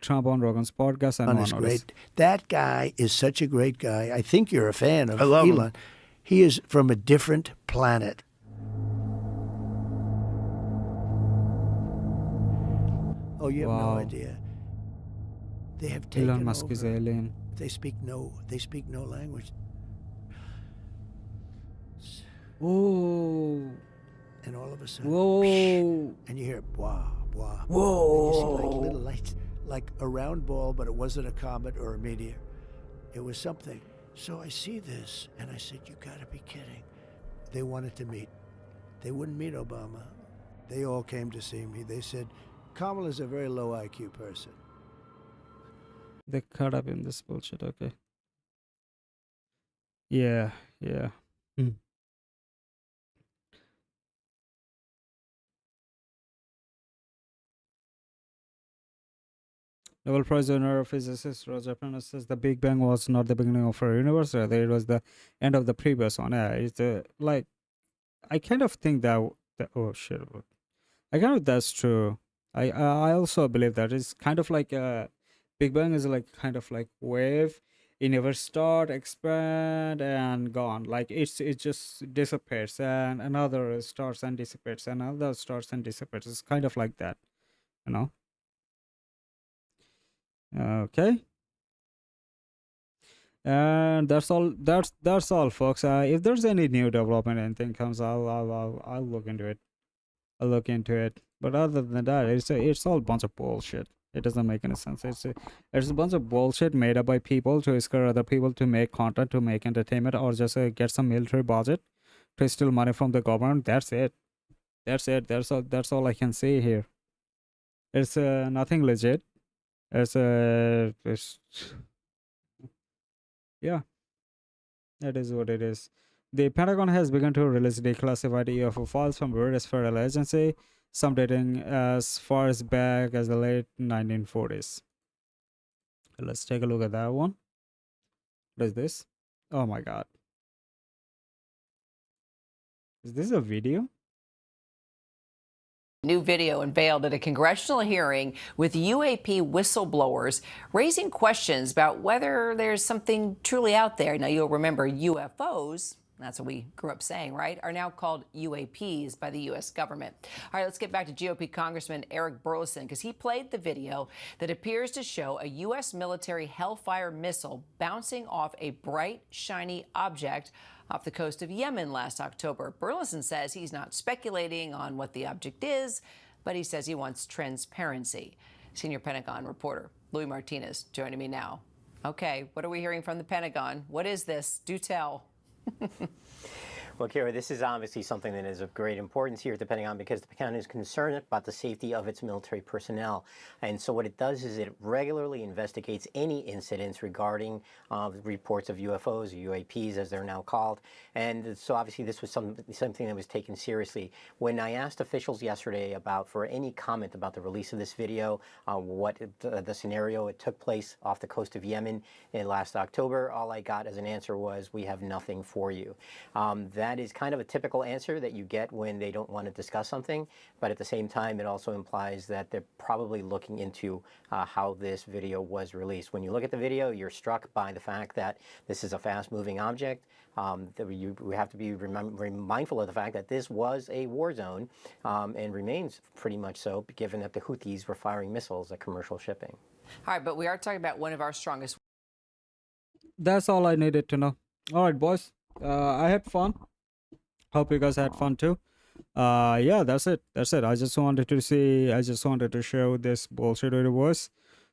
Trump on Rogan's podcast and is one great. That guy is such a great guy. I think you're a fan of I love him. Elon. He is from a different planet. Oh, you have no Wow. idea. They have taken Elon Musk is over. alien. They speak no language. Whoa. And all of a sudden, Whoa. and you hear wow, bois. And you see like little lights, like a round ball, but it wasn't a comet or a meteor. It was something. So I see this, and I said, you gotta be kidding. They wanted to meet. They wouldn't meet Obama. They all came to see me. They said, Kamala's a very low IQ person. They caught up in this bullshit. Okay. Yeah. Nobel Prize winner physicist Roger Penrose says the Big Bang was not the beginning of our universe, rather it was the end of the previous one. Yeah, it's like I kind of think that oh shit, I kind of that's true. I also believe that it's kind of like Big Bang is like kind of like wave. It never start, expand, and gone. Like it just disappears, and another starts and dissipates, and another starts and dissipates. It's kind of like that, you know. Okay. And that's all. That's all, folks. If there's any new development, anything comes, I'll look into it. I'll look into it. But other than that, it's all a bunch of bullshit. It doesn't make any sense. It's a bunch of bullshit made up by people to scare other people to make content, to make entertainment, or just get some military budget to steal money from the government. That's it. That's it. That's all I can say here. It's nothing legit. It's yeah. That is what it is. The Pentagon has begun to release declassified UFO files from various federal agencies, some dating as far as back as the late 1940s. Let's take a look at that one. What is this? Oh my god. Is this a video? New video unveiled at a congressional hearing with UAP whistleblowers raising questions about whether there's something truly out there. Now, you'll remember UFOs, that's what we grew up saying, right, are now called UAPs by the U.S. government. All right, let's get back to GOP Congressman Eric Burlison, because he played the video that appears to show a U.S. military Hellfire missile bouncing off a bright, shiny object off the coast of Yemen last October. Burleson says he's not speculating on what the object is, but he says he wants transparency. Senior Pentagon reporter Louis Martinez joining me now. Okay, what are we hearing from the Pentagon? What is this? Do tell. Well, Kara, this is obviously something that is of great importance here at the Pentagon because the Pentagon is concerned about the safety of its military personnel. And so what it does is it regularly investigates any incidents regarding reports of UFOs, or UAPs as they're now called. And so obviously this was something that was taken seriously. When I asked officials yesterday for any comment about the release of this video, the scenario, it took place off the coast of Yemen in last October, all I got as an answer was, we have nothing for you. That is kind of a typical answer that you get when they don't want to discuss something, but at the same time, it also implies that they're probably looking into how this video was released. When you look at the video, you're struck by the fact that this is a fast-moving object. We have to be mindful of the fact that this was a war zone and remains pretty much so, given that the Houthis were firing missiles at commercial shipping. All right, but we are talking about one of our strongest. That's all I needed to know. All right, boys. I had fun. Hope you guys had fun too. Yeah, that's it. I just wanted to share this bullshit with you boys.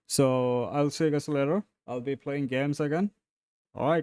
So I'll see you guys later. I'll be playing games again. All right.